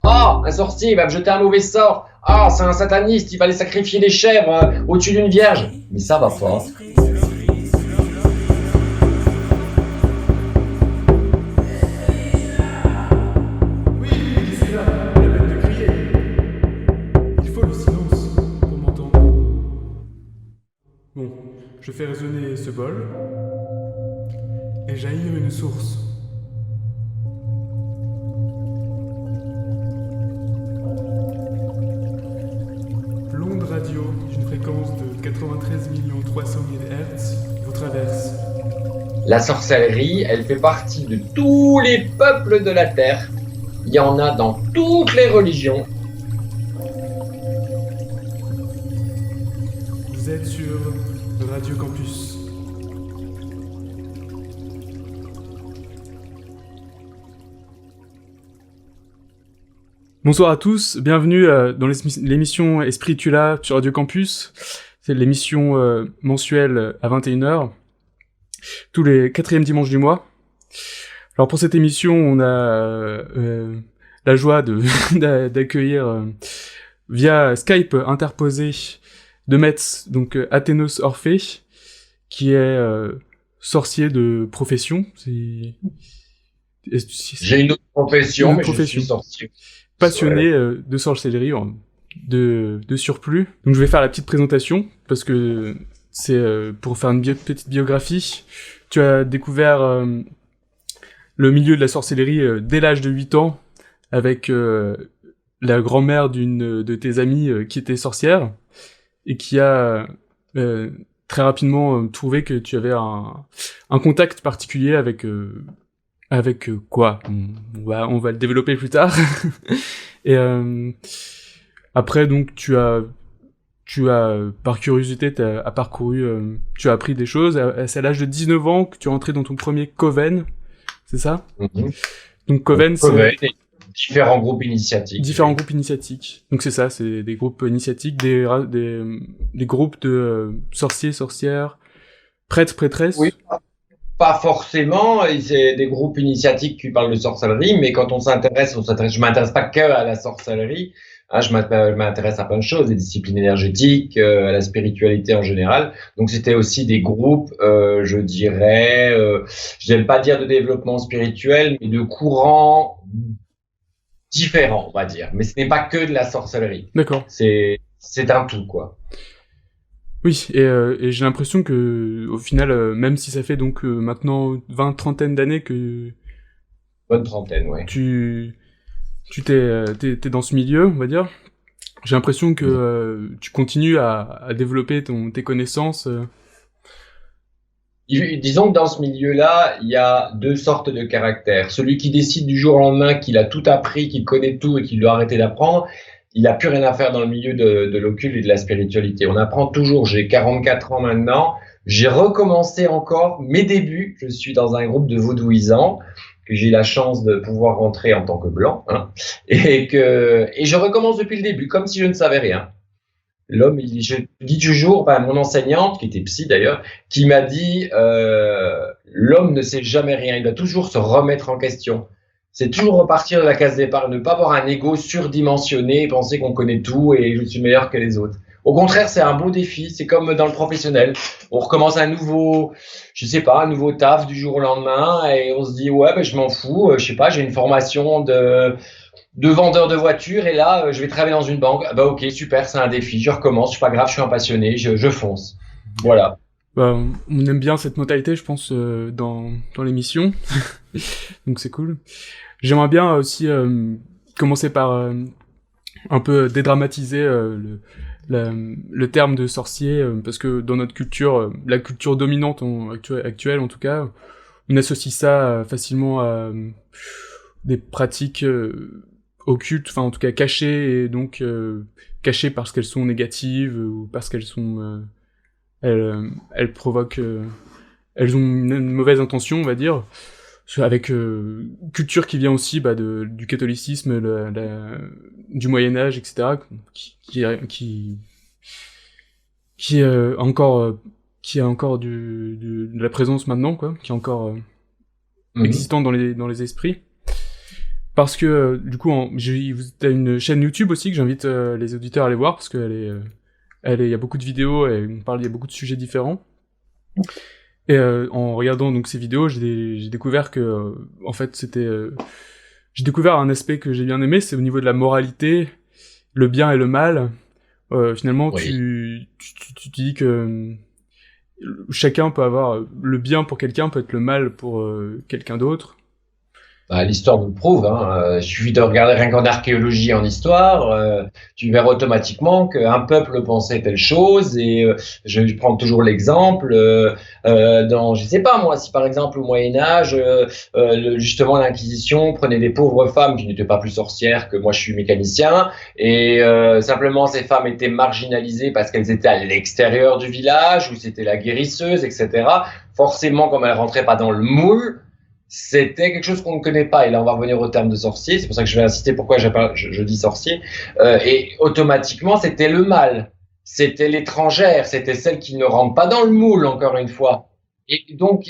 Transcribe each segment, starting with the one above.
Ah, un sorcier, il va me jeter un mauvais sort. Ah, c'est un sataniste, il va aller sacrifier des chèvres au-dessus d'une vierge. Mais ça va pas. Oui, c'est là, la peine de crier. Il faut le silence pour m'entendre. Bon, je fais résonner ce bol et jaillir une source. L'onde radio d'une fréquence de 93 300 000 Hz vous traverse. La sorcellerie, elle fait partie de tous les peuples de la Terre. Il y en a dans toutes les religions. Vous êtes sur Radio Campus. Bonsoir à tous, bienvenue dans l'émission Espiritula sur Radio Campus. C'est l'émission mensuelle à 21h, tous les 4e dimanches du mois. Alors pour cette émission, on a la joie d'accueillir via Skype interposé de Metz, donc Athénos Orphée, qui est sorcier de profession. J'ai une autre profession, mais je suis sorcier. Passionné de sorcellerie, de surplus. Donc je vais faire la petite présentation, parce que c'est pour faire une petite biographie. Tu as découvert le milieu de la sorcellerie dès l'âge de 8 ans, avec la grand-mère d'une de tes amies qui était sorcière, et qui a très rapidement trouvé que tu avais un contact particulier avec quoi on va le développer plus tard. Et après donc tu as par curiosité t'as parcouru, tu as appris des choses. C'est à l'âge de 19 ans que tu es entré dans ton premier coven, c'est ça? Donc coven, c'est différents groupes initiatiques. Donc c'est ça, c'est des groupes initiatiques, des groupes de sorciers, sorcières, prêtres, prêtresses. Oui. Pas forcément, c'est des groupes initiatiques qui parlent de sorcellerie, mais quand on s'intéresse, je m'intéresse pas que à la sorcellerie, hein, je m'intéresse à plein de choses, des disciplines énergétiques, à la spiritualité en général. Donc c'était aussi des groupes, je dirais, je n'aime pas dire de développement spirituel, mais de courants différents, on va dire. Mais ce n'est pas que de la sorcellerie. D'accord. C'est un tout, quoi. Oui, et j'ai l'impression que, au final, même si ça fait donc maintenant 20-30 d'années que... Bonne trentaine, ouais. T'es dans ce milieu, on va dire. J'ai l'impression que tu continues à développer tes connaissances. Disons que dans ce milieu-là, il y a deux sortes de caractères. Celui qui décide du jour au lendemain qu'il a tout appris, qu'il connaît tout et qu'il doit arrêter d'apprendre, il n'a plus rien à faire dans le milieu de l'occulte et de la spiritualité. On apprend toujours. J'ai 44 ans maintenant. J'ai recommencé encore mes débuts. Je suis dans un groupe de vaudouisants que j'ai la chance de pouvoir rentrer en tant que blanc, hein, et je recommence depuis le début, comme si je ne savais rien. L'homme, je dis toujours, mon enseignante, qui était psy d'ailleurs, qui m'a dit l'homme ne sait jamais rien, il doit toujours se remettre en question. C'est toujours repartir de la case départ, ne pas avoir un ego surdimensionné et penser qu'on connaît tout et je suis meilleur que les autres. Au contraire, c'est un beau défi, c'est comme dans le professionnel. On recommence un nouveau taf du jour au lendemain et on se dit je m'en fous, je sais pas, j'ai une formation de vendeur de voitures et là, je vais travailler dans une banque. Bah ok, super, c'est un défi, je recommence, c'est pas grave, je suis un passionné, je fonce. Voilà. Bah, on aime bien cette mentalité, je pense, dans l'émission. Donc c'est cool. J'aimerais bien aussi commencer par un peu dédramatiser le terme de sorcier, parce que dans notre culture, la culture dominante actuelle en tout cas, on associe ça facilement à des pratiques occultes, enfin en tout cas cachées, et donc cachées parce qu'elles sont négatives ou parce qu'elles sont elles provoquent, elles ont une mauvaise intention, on va dire, avec culture qui vient aussi du catholicisme, du Moyen Âge, etc., qui a encore de la présence maintenant, quoi, qui est encore existant dans les esprits. parce que du coup, t'as une chaîne YouTube aussi que j'invite les auditeurs à aller voir parce qu'elle il y a beaucoup de vidéos et il y a beaucoup de sujets différents. Et en regardant donc ces vidéos, j'ai découvert que en fait j'ai découvert un aspect que j'ai bien aimé, c'est au niveau de la moralité, le bien et le mal. Finalement, Oui. tu dis que chacun peut avoir le bien pour quelqu'un peut être le mal pour quelqu'un d'autre. Bah, l'histoire nous le prouve, hein. Il suffit de regarder rien qu'en archéologie, en histoire, tu verras automatiquement qu'un peuple pensait telle chose. Et je prends toujours l'exemple dans, je sais pas moi, si par exemple au Moyen Âge, justement l'Inquisition prenait des pauvres femmes qui n'étaient pas plus sorcières que moi, je suis mécanicien, et simplement ces femmes étaient marginalisées parce qu'elles étaient à l'extérieur du village, où c'était la guérisseuse, etc. Forcément, comme elles rentraient pas dans le moule, c'était quelque chose qu'on ne connaît pas. Et là, on va revenir au terme de sorcier. C'est pour ça que je vais insister pourquoi je dis sorcier. Et automatiquement, c'était le mal. C'était l'étrangère. C'était celle qui ne rentre pas dans le moule, encore une fois. Et donc,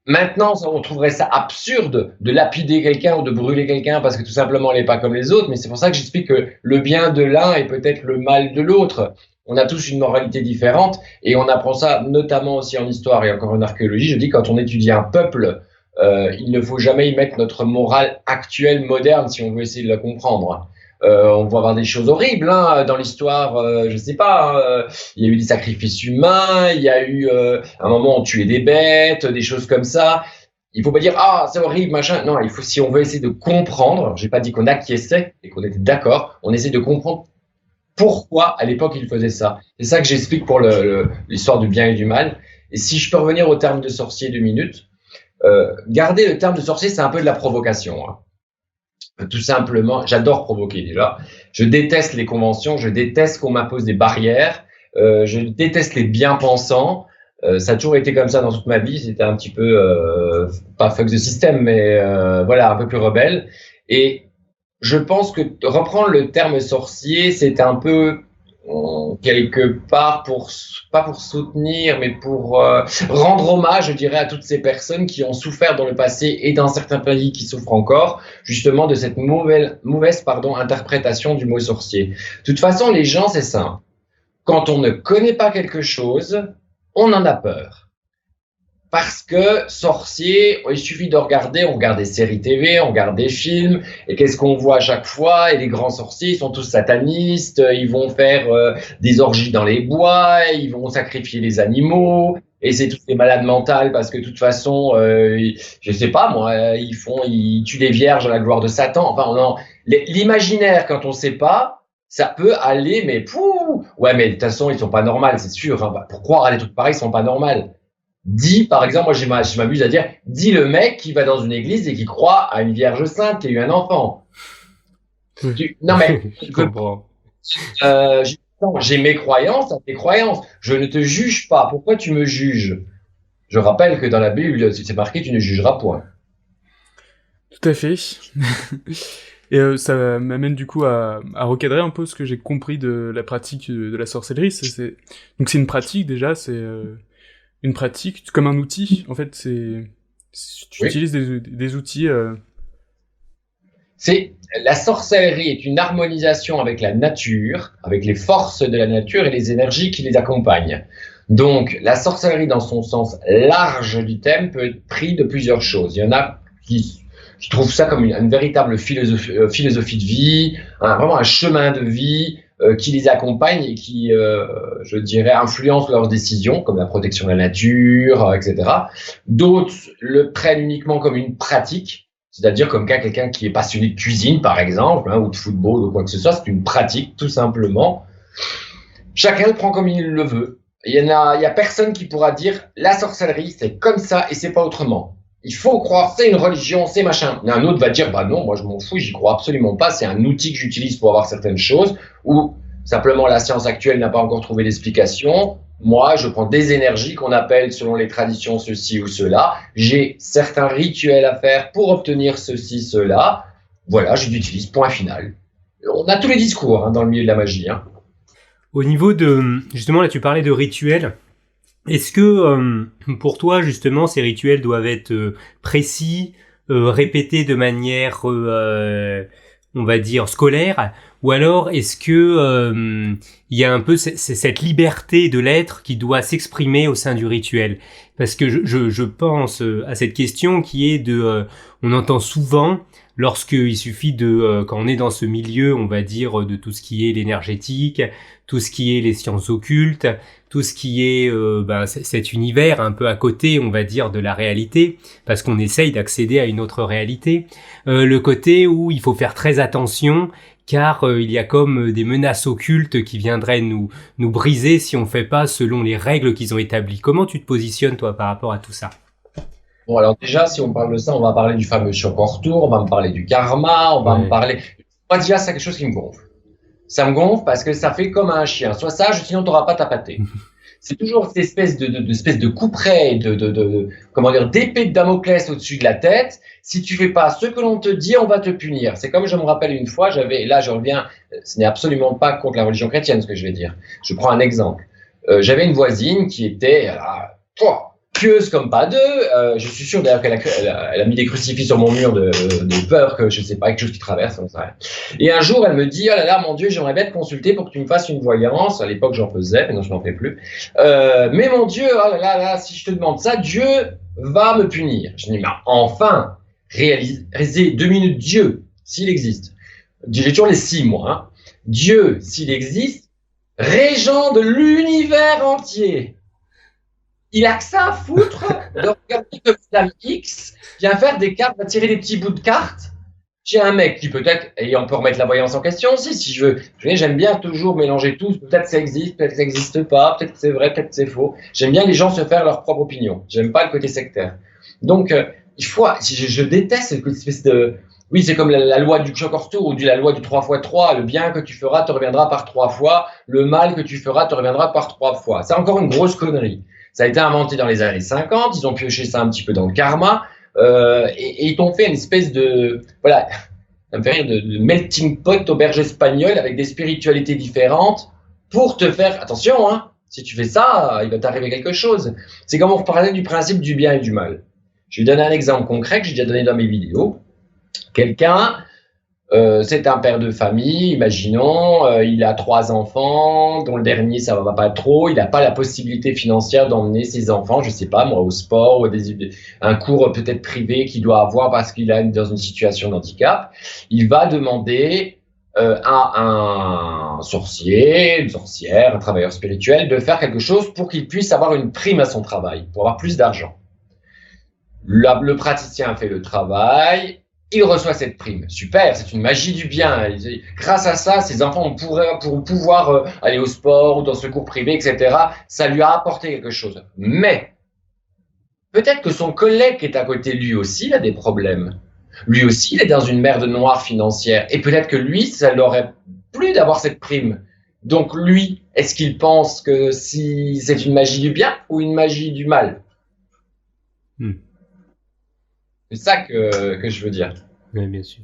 maintenant, on trouverait ça absurde de lapider quelqu'un ou de brûler quelqu'un parce que tout simplement, elle n'est pas comme les autres. Mais c'est pour ça que j'explique que le bien de l'un est peut-être le mal de l'autre. On a tous une moralité différente et on apprend ça notamment aussi en histoire et encore en archéologie. Je dis, quand on étudie un peuple, il ne faut jamais y mettre notre morale actuelle, moderne, si on veut essayer de la comprendre. On va avoir des choses horribles hein, dans l'histoire. Je sais pas. Il y a eu des sacrifices humains. Il y a eu un moment où on tuait des bêtes, des choses comme ça. Il faut pas dire ah c'est horrible machin. Non, il faut si on veut essayer de comprendre. J'ai pas dit qu'on acquiesçait et qu'on était d'accord. On essaie de comprendre pourquoi à l'époque il faisait ça. C'est ça que j'explique pour l'histoire du bien et du mal. Et si je peux revenir au terme de sorcier 2 minutes. Garder le terme de sorcier, c'est un peu de la provocation. Hein. Tout simplement, j'adore provoquer déjà. Je déteste les conventions, je déteste qu'on m'impose des barrières, je déteste les bien-pensants. Ça a toujours été comme ça dans toute ma vie. C'était un petit peu, pas fuck the system, mais voilà, un peu plus rebelle. Et je pense que reprendre le terme sorcier, c'est un peu quelque part pas pour soutenir, mais pour rendre hommage, je dirais, à toutes ces personnes qui ont souffert dans le passé et dans certains pays qui souffrent encore, justement, de cette mauvaise interprétation du mot sorcier. De toute façon, les gens, c'est ça. Quand on ne connaît pas quelque chose, on en a peur. Parce que sorcier, il suffit de regarder, on regarde des séries TV, on regarde des films, et qu'est-ce qu'on voit à chaque fois? Et les grands sorciers, ils sont tous satanistes, ils vont faire des orgies dans les bois, ils vont sacrifier les animaux, et c'est toutes des malades mentales parce que de toute façon, je sais pas moi, ils tuent les vierges à la gloire de Satan. Enfin, l'imaginaire quand on sait pas, ça peut aller, mais pouh, ouais, mais de toute façon, ils sont pas normaux, c'est sûr. Hein. Pour croire à des trucs pareils, ils sont pas normaux. Dis, par exemple, moi je m'amuse à dire, dis le mec qui va dans une église et qui croit à une vierge sainte qui a eu un enfant. Non mais, Je comprends. j'ai mes croyances, tes croyances. Je ne te juge pas. Pourquoi tu me juges? Je rappelle que dans la Bible, c'est marqué, tu ne jugeras point. Tout à fait. Et ça m'amène du coup à recadrer un peu ce que j'ai compris de la pratique de la sorcellerie. Donc c'est une pratique déjà, c'est une pratique comme un outil. En fait, tu utilises des outils. La sorcellerie est une harmonisation avec la nature, avec les forces de la nature et les énergies qui les accompagnent. Donc, la sorcellerie, dans son sens large du thème, peut être pris de plusieurs choses. Il y en a qui trouvent ça comme une véritable philosophie de vie, vraiment un chemin de vie qui les accompagne et qui, je dirais, influence leurs décisions, comme la protection de la nature, etc. D'autres le prennent uniquement comme une pratique, c'est-à-dire comme quelqu'un qui est passionné de cuisine, par exemple, ou de football ou quoi que ce soit. C'est une pratique, tout simplement. Chacun le prend comme il le veut. Il y a personne qui pourra dire la sorcellerie, c'est comme ça et c'est pas autrement. Il faut croire, c'est une religion, c'est machin. Et un autre va dire, bah non, moi je m'en fous, j'y crois absolument pas, c'est un outil que j'utilise pour avoir certaines choses, ou simplement la science actuelle n'a pas encore trouvé d'explication. Moi, je prends des énergies qu'on appelle, selon les traditions, ceci ou cela. J'ai certains rituels à faire pour obtenir ceci, cela. Voilà, je l'utilise, point final. On a tous les discours dans le milieu de la magie. Au niveau de, justement, là tu parlais de rituels. Est-ce que pour toi, justement, ces rituels doivent être précis, répétée de manière, on va dire, scolaire, ou alors est-ce que il y a un peu cette liberté de l'être qui doit s'exprimer au sein du rituel? Parce que je pense à cette question qui est on entend souvent lorsqu'il suffit quand on est dans ce milieu, on va dire, de tout ce qui est l'énergétique, tout ce qui est les sciences occultes, tout ce qui est cet univers un peu à côté, on va dire, de la réalité, parce qu'on essaye d'accéder à une autre réalité. Le côté où il faut faire très attention, car il y a comme des menaces occultes qui viendraient nous briser si on fait pas selon les règles qu'ils ont établies. Comment tu te positionnes, toi, par rapport à tout ça? Bon, alors déjà, si on parle de ça, on va parler du fameux choc en retour, on va me parler du karma, on va me parler... Moi, déjà, c'est quelque chose qui me gonfle. Ça me gonfle parce que ça fait comme un chien. Sois sage, sinon tu n'auras pas ta pâtée. C'est toujours cette espèce de couperet, comment dire, d'épée de Damoclès au-dessus de la tête. Si tu fais pas ce que l'on te dit, on va te punir. C'est comme je me rappelle une fois, là je reviens, ce n'est absolument pas contre la religion chrétienne ce que je vais dire. Je prends un exemple. J'avais une voisine qui était pieuse comme pas deux. Je suis sûr d'ailleurs qu'elle a mis des crucifix sur mon mur de peur que je sais pas, quelque chose qui traverse, comme ça. Et un jour, elle me dit, oh là là, mon Dieu, j'aimerais bien te consulter pour que tu me fasses une voyance. À l'époque, j'en faisais, maintenant je n'en fais plus. Mais mon Dieu, oh là là, si je te demande ça, Dieu va me punir. Je dis, mais enfin, réalisez 2 minutes Dieu, s'il existe. J'ai toujours les 6 mois. Hein. Dieu, s'il existe, régent de l'univers entier. Il a que ça à foutre de regarder que Madame X vient faire des cartes, va tirer des petits bouts de cartes. J'ai un mec qui peut-être, et on peut remettre la voyance en question aussi, si je veux. J'aime bien toujours mélanger tout. Peut-être ça existe, peut-être ça n'existe pas, peut-être c'est vrai, peut-être c'est faux. J'aime bien les gens se faire leur propre opinion. J'aime pas le côté sectaire. Donc, je déteste cette espèce de... Oui, c'est comme la loi du choc en retour ou la loi du 3x3. Le bien que tu feras te reviendra par 3 fois. Le mal que tu feras te reviendra par 3 fois. C'est encore une grosse connerie. Ça a été inventé dans les années 50, ils ont pioché ça un petit peu dans le karma, et ils t'ont fait une espèce de, voilà, ça me fait rire, de melting pot auberge espagnole avec des spiritualités différentes pour te faire, attention, hein, si tu fais ça, il va t'arriver quelque chose. C'est comme on reparlait du principe du bien et du mal. Je vais donner un exemple concret que j'ai déjà donné dans mes vidéos. Quelqu'un, c'est un père de famille, imaginons, il a 3 enfants, dont le dernier ça va pas trop, il n'a pas la possibilité financière d'emmener ses enfants, je sais pas moi, au sport ou un cours peut-être privé qu'il doit avoir parce qu'il est dans une situation de handicap. Il va demander à un sorcier, une sorcière, un travailleur spirituel de faire quelque chose pour qu'il puisse avoir une prime à son travail, pour avoir plus d'argent. Le praticien fait le travail. Il reçoit cette prime. Super, c'est une magie du bien. Grâce à ça, ses enfants pourront pouvoir aller au sport ou dans ce cours privé, etc. Ça lui a apporté quelque chose. Mais peut-être que son collègue qui est à côté, lui aussi, il a des problèmes. Lui aussi, il est dans une merde noire financière. Et peut-être que lui, ça l'aurait plu d'avoir cette prime. Donc lui, est-ce qu'il pense que si c'est une magie du bien ou une magie du mal? C'est ça que je veux dire. Oui, bien sûr.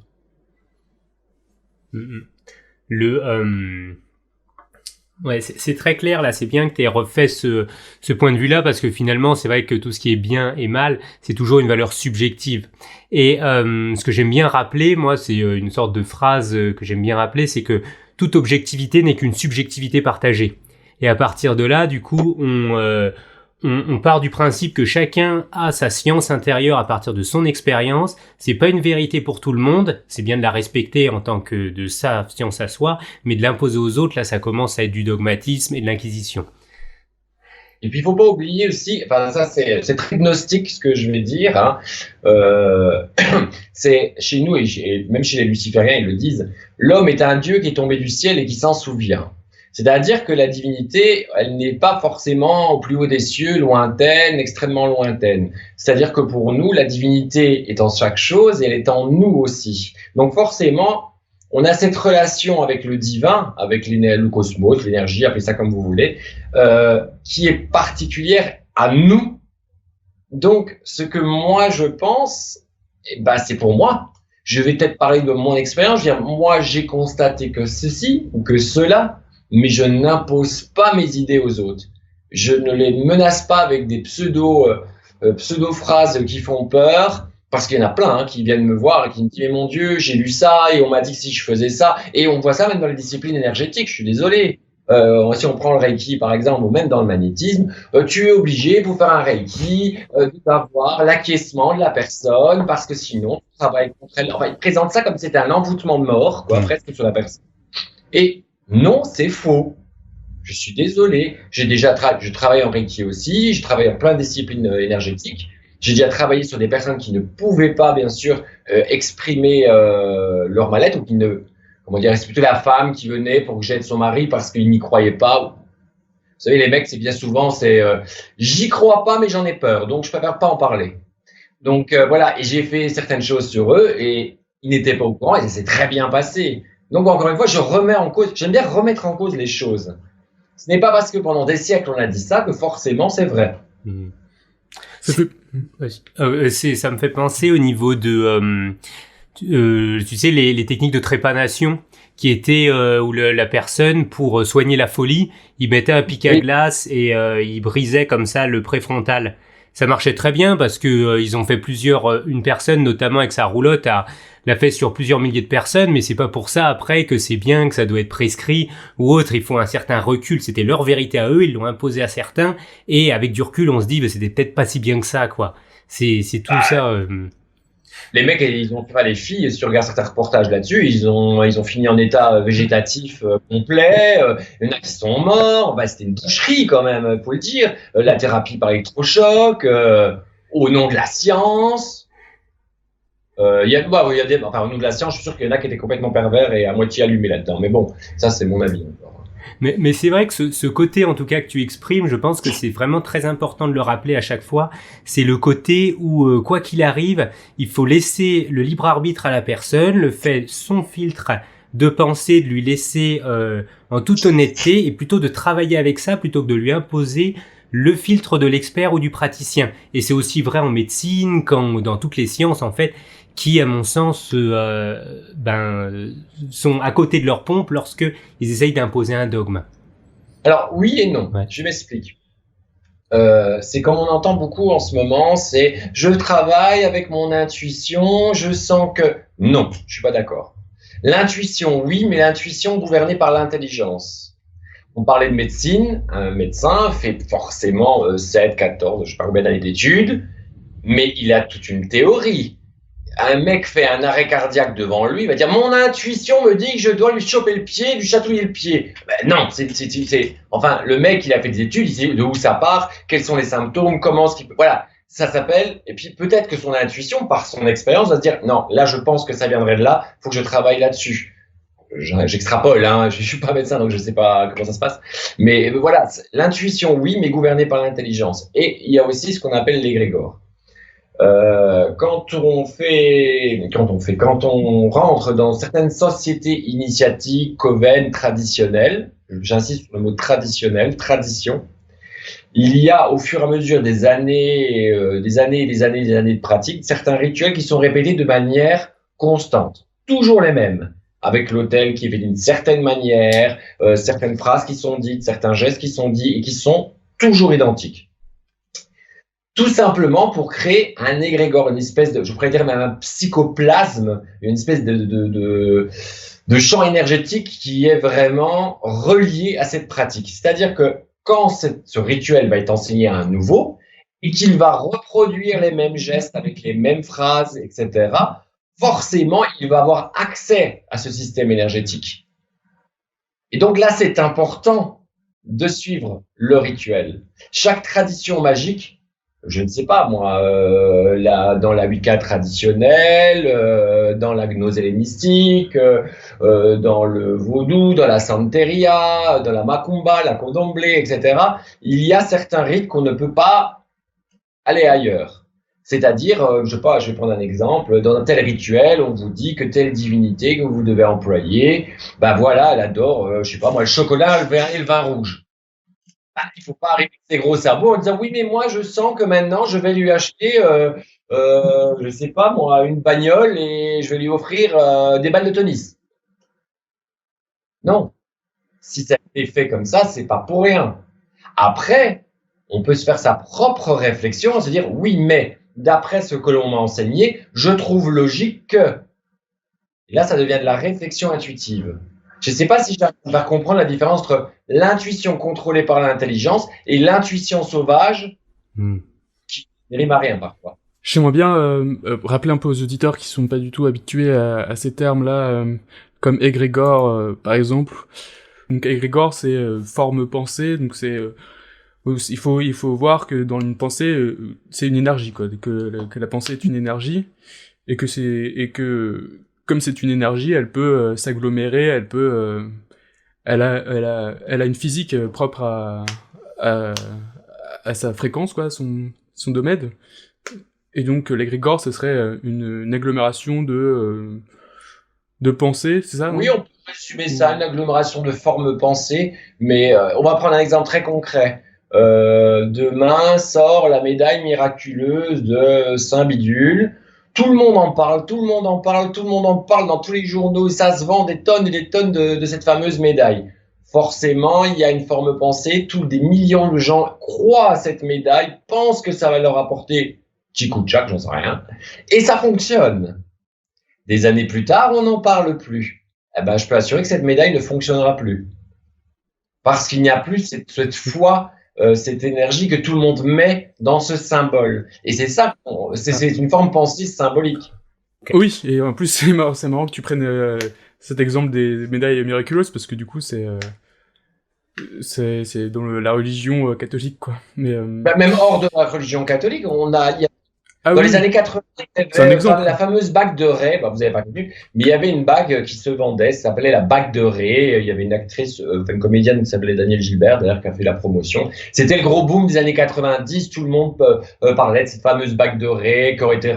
Ouais, c'est très clair là. C'est bien que tu aies refait ce point de vue-là parce que finalement, c'est vrai que tout ce qui est bien et mal, c'est toujours une valeur subjective. Et ce que j'aime bien rappeler, moi, c'est une sorte de phrase que j'aime bien rappeler, c'est que toute objectivité n'est qu'une subjectivité partagée. Et à partir de là, du coup, on part du principe que chacun a sa science intérieure à partir de son expérience. C'est pas une vérité pour tout le monde. C'est bien de la respecter en tant que de sa science à soi, mais de l'imposer aux autres, là, ça commence à être du dogmatisme et de l'inquisition. Et puis, il faut pas oublier aussi, enfin, ça, c'est très gnostique, ce que je vais dire, hein. C'est chez nous, et même chez les lucifériens, ils le disent, l'homme est un dieu qui est tombé du ciel et qui s'en souvient. C'est-à-dire que la divinité, elle n'est pas forcément au plus haut des cieux, lointaine, extrêmement lointaine. C'est-à-dire que pour nous, la divinité est en chaque chose et elle est en nous aussi. Donc forcément, on a cette relation avec le divin, avec le cosmos, l'énergie, appelez ça comme vous voulez, qui est particulière à nous. Donc, ce que moi je pense, c'est pour moi. Je vais peut-être parler de mon expérience. Je veux dire, moi, j'ai constaté que ceci ou que cela, mais je n'impose pas mes idées aux autres. Je ne les menace pas avec des pseudo-phrases qui font peur, Parce qu'il y en a plein qui viennent me voir et qui me disent « Mais mon Dieu, j'ai lu ça et on m'a dit que si je faisais ça… » Et on voit ça même dans les disciplines énergétiques, je suis désolé. Si on prend le Reiki par exemple, ou même dans le magnétisme, tu es obligé pour faire un Reiki d'avoir l'acquiescement de la personne parce que sinon tu travailles contre elle. Enfin, il présente ça comme si c'était un envoûtement de mort, presque sur la personne. Et non, c'est faux. Je suis désolé. Je travaille en Reiki aussi, je travaille en plein de disciplines énergétiques. J'ai déjà travaillé sur des personnes qui ne pouvaient pas, bien sûr, exprimer leur mal-être ou qui ne… Comment dire, c'est plutôt la femme qui venait pour que j'aide son mari parce qu'il n'y croyait pas. Vous savez, les mecs, c'est bien souvent, j'y crois pas, mais j'en ai peur, donc je préfère pas en parler. Donc voilà, et j'ai fait certaines choses sur eux et ils n'étaient pas au courant et ça s'est très bien passé. Donc encore une fois, je remets en cause, j'aime bien remettre en cause les choses. Ce n'est pas parce que pendant des siècles on a dit ça que forcément c'est vrai. Ça me fait penser au niveau de… tu sais, les techniques de trépanation qui étaient où la personne, pour soigner la folie, il mettait un pic à glace et il brisait comme ça le préfrontal. Ça marchait très bien parce que ils ont fait une personne notamment avec sa roulotte l'a fait sur plusieurs milliers de personnes, mais c'est pas pour ça après que c'est bien, que ça doit être prescrit ou autre. Il faut un certain recul. C'était leur vérité à eux, ils l'ont imposé à certains et avec du recul, on se dit, c'était peut-être pas si bien que ça, quoi. C'est tout ça. Les mecs, ils ont fait les filles, si tu regardes certains reportages là-dessus, ils ont fini en état végétatif complet. Il y en a qui sont morts. C'était une boucherie quand même, faut le dire. La thérapie par électrochoc, au nom de la science. Il y a des, enfin, au nom de la science, je suis sûr qu'il y en a qui étaient complètement pervers et à moitié allumés là-dedans. Mais bon, ça c'est mon avis. Mais c'est vrai que ce côté, en tout cas, que tu exprimes, je pense que c'est vraiment très important de le rappeler à chaque fois. C'est le côté où, quoi qu'il arrive, il faut laisser le libre arbitre à la personne, le fait son filtre de pensée, de lui laisser en toute honnêteté, et plutôt de travailler avec ça plutôt que de lui imposer le filtre de l'expert ou du praticien. Et c'est aussi vrai en médecine, dans toutes les sciences, en fait, qui, à mon sens, sont à côté de leur pompe lorsque ils essayent d'imposer un dogme. Alors, oui et non. Ouais. Je m'explique. C'est comme on entend beaucoup en ce moment, c'est « je travaille avec mon intuition, je sens que… » Non, je suis pas d'accord. L'intuition, oui, mais l'intuition gouvernée par l'intelligence. On parlait de médecine, un médecin fait forcément 7, 14, je sais pas combien d'années d'études, mais il a toute une théorie. Un mec fait un arrêt cardiaque devant lui, il va dire « Mon intuition me dit que je dois lui choper le pied, lui chatouiller le pied. » Non, enfin, le mec, il a fait des études, il sait de où ça part, quels sont les symptômes, comment ce qu'il peut… Voilà, ça s'appelle… Et puis peut-être que son intuition, par son expérience, va se dire « Non, là, je pense que ça viendrait de là, il faut que je travaille là-dessus. » J'extrapole, je suis pas médecin, donc je sais pas comment ça se passe. Mais voilà, l'intuition, oui, mais gouvernée par l'intelligence. Et il y a aussi ce qu'on appelle l'égrégore. Quand on rentre dans certaines sociétés initiatiques, coven, traditionnelles, j'insiste sur le mot traditionnel, tradition, il y a au fur et à mesure des années de pratique, certains rituels qui sont répétés de manière constante, toujours les mêmes, avec l'autel qui est fait d'une certaine manière, certaines phrases qui sont dites, certains gestes qui sont dits et qui sont toujours identiques. Tout simplement pour créer un égrégore, une espèce de, je pourrais dire même un psychoplasme, une espèce de champ énergétique qui est vraiment relié à cette pratique. C'est-à-dire que quand ce rituel va être enseigné à un nouveau et qu'il va reproduire les mêmes gestes avec les mêmes phrases, etc., forcément, il va avoir accès à ce système énergétique. Et donc là, c'est important de suivre le rituel. Chaque tradition magique, je ne sais pas moi, dans la Wicca traditionnelle, dans la gnose hellénistique, dans le vaudou, dans la santeria, dans la macumba, la candomblé, etc., il y a certains rites qu'on ne peut pas aller ailleurs. C'est-à-dire, je sais pas, je vais prendre un exemple, dans un tel rituel, on vous dit que telle divinité que vous devez employer, voilà, elle adore, je sais pas moi, le chocolat, le vin et le vin rouge. Il faut pas arriver avec ses gros sabots en disant oui, mais moi je sens que maintenant je vais lui acheter, je sais pas moi, une bagnole et je vais lui offrir des balles de tennis. Non, si ça a été fait comme ça, c'est pas pour rien. Après, on peut se faire sa propre réflexion, se dire oui, mais d'après ce que l'on m'a enseigné, je trouve logique que. Et là, ça devient de la réflexion intuitive. Je ne sais pas si j'arrive à comprendre la différence entre l'intuition contrôlée par l'intelligence et l'intuition sauvage qui ne rime à rien parfois. J'aimerais bien rappeler un peu aux auditeurs qui sont pas du tout habitués à ces termes-là, comme égrégore, par exemple. Donc égrégore, c'est forme pensée, donc c'est il faut voir que dans une pensée, c'est une énergie, quoi, que la pensée est une énergie et que comme c'est une énergie, elle peut s'agglomérer, elle a une physique propre à sa fréquence, quoi, son domaine. Et donc l'égrégore, ce serait une agglomération de pensée, c'est ça? Oui, on peut résumer ça, une agglomération de formes pensées, mais on va prendre un exemple très concret. Demain sort la médaille miraculeuse de Saint Bidule. Tout le monde en parle, tout le monde en parle, tout le monde en parle dans tous les journaux. Ça se vend des tonnes et des tonnes de cette fameuse médaille. Forcément, il y a une forme pensée. Des millions de gens croient à cette médaille, pensent que ça va leur apporter petit coup de chac, j'en sais rien. Et ça fonctionne. Des années plus tard, on n'en parle plus. Eh ben, je peux assurer que cette médaille ne fonctionnera plus. Parce qu'il n'y a plus cette foi, cette énergie que tout le monde met dans ce symbole. Et c'est ça, c'est une forme pensée symbolique. Oui, et en plus, c'est marrant que tu prennes cet exemple des médailles miraculeuses, parce que du coup, c'est dans la religion catholique, quoi. Mais, même hors de la religion catholique, dans les années 80, il y avait la fameuse bague de Ré, vous n'avez pas connu, mais il y avait une bague qui se vendait, ça s'appelait la bague de Ré. Il y avait une actrice, une comédienne qui s'appelait Danielle Gilbert, d'ailleurs, qui a fait la promotion. C'était le gros boom des années 90, tout le monde parlait de cette fameuse bague de Ré qui aurait été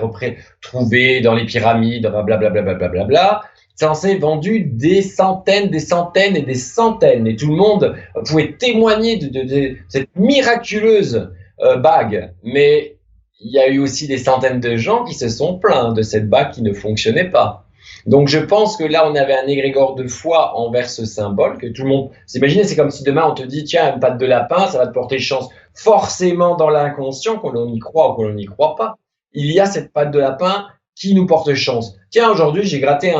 trouvée dans les pyramides, blablabla. Ça en s'est vendu des centaines et des centaines, et tout le monde pouvait témoigner de cette miraculeuse bague, mais il y a eu aussi des centaines de gens qui se sont plaints de cette bague qui ne fonctionnait pas. Donc je pense que là, on avait un égrégore de foi envers ce symbole, que tout le monde s'imagine. C'est comme si demain, on te dit, tiens, une patte de lapin, ça va te porter chance. Forcément, dans l'inconscient, qu'on y croit ou qu'on n'y croit pas, il y a cette patte de lapin qui nous porte chance. Tiens, aujourd'hui, j'ai gratté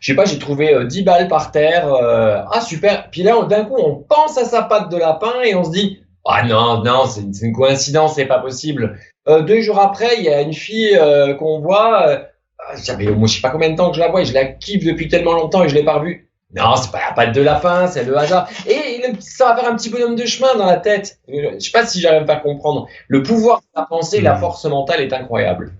j'ai trouvé 10 balles par terre. Ah, super. Puis là, d'un coup, on pense à sa patte de lapin et on se dit, ah non, c'est une coïncidence, c'est pas possible. 2 jours après, il y a une fille qu'on voit, moi je sais pas combien de temps que je la vois et je la kiffe depuis tellement longtemps et je l'ai pas revue. Non, c'est pas la patte de lapin, c'est le hasard. Et ça va faire un petit bonhomme de chemin dans la tête. Je sais pas si j'arrive à comprendre. Le pouvoir de la pensée, la force mentale est incroyable.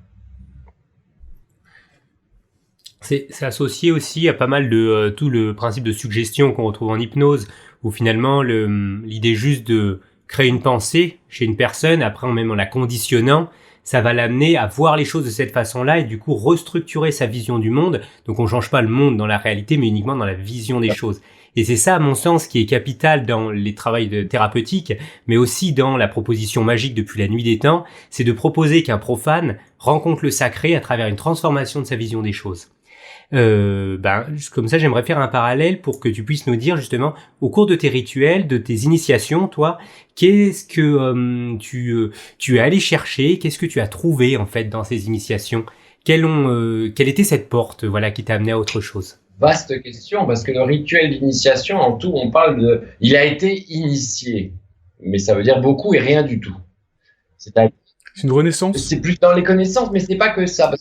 C'est associé aussi à pas mal de tout le principe de suggestion qu'on retrouve en hypnose, où finalement l'idée juste de créer une pensée chez une personne, après même en la conditionnant, ça va l'amener à voir les choses de cette façon-là et du coup restructurer sa vision du monde. Donc on change pas le monde dans la réalité, mais uniquement dans la vision des choses. Et c'est ça, à mon sens, qui est capital dans les travails thérapeutiques, mais aussi dans la proposition magique depuis la nuit des temps, c'est de proposer qu'un profane rencontre le sacré à travers une transformation de sa vision des choses. Comme ça, j'aimerais faire un parallèle pour que tu puisses nous dire justement, au cours de tes rituels, de tes initiations, toi, qu'est-ce que tu es allé chercher, qu'est-ce que tu as trouvé en fait dans ces initiations, quelle était cette porte, voilà, qui t'a amené à autre chose? Vaste question, parce que le rituel d'initiation, en tout, on parle il a été initié, mais ça veut dire beaucoup et rien du tout. C'est une renaissance. C'est plus dans les connaissances, mais c'est pas que ça.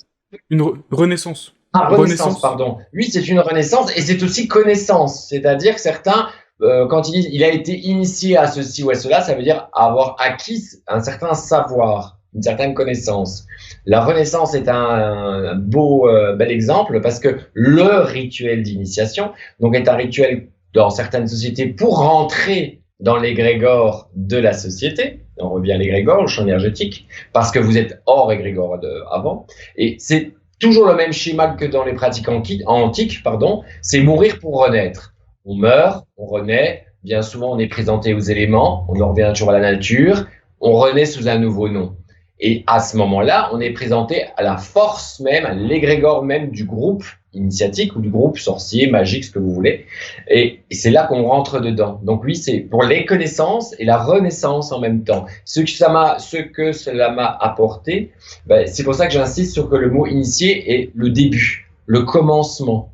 Une renaissance. Ah, renaissance, pardon. Oui, c'est une renaissance et c'est aussi connaissance. C'est-à-dire que certains, quand ils disent il a été initié à ceci ou à cela, ça veut dire avoir acquis un certain savoir, une certaine connaissance. La renaissance est un bel exemple parce que le rituel d'initiation, donc, est un rituel dans certaines sociétés pour rentrer dans l'égrégore de la société. On revient à l'égrégore, le champ énergétique, parce que vous êtes hors égrégore avant. Et c'est toujours le même schéma que dans les pratiques antiques, c'est mourir pour renaître. On meurt, on renaît, bien souvent on est présenté aux éléments, on en revient toujours à la nature, on renaît sous un nouveau nom. Et à ce moment-là, on est présenté à la force même, à l'égrégore même du groupe initiatique ou du groupe sorcier, magique, ce que vous voulez. Et c'est là qu'on rentre dedans. Donc lui, c'est pour les connaissances et la renaissance en même temps. Ce que cela m'a apporté, ben, c'est pour ça que j'insiste sur que le mot initié est le début, le commencement.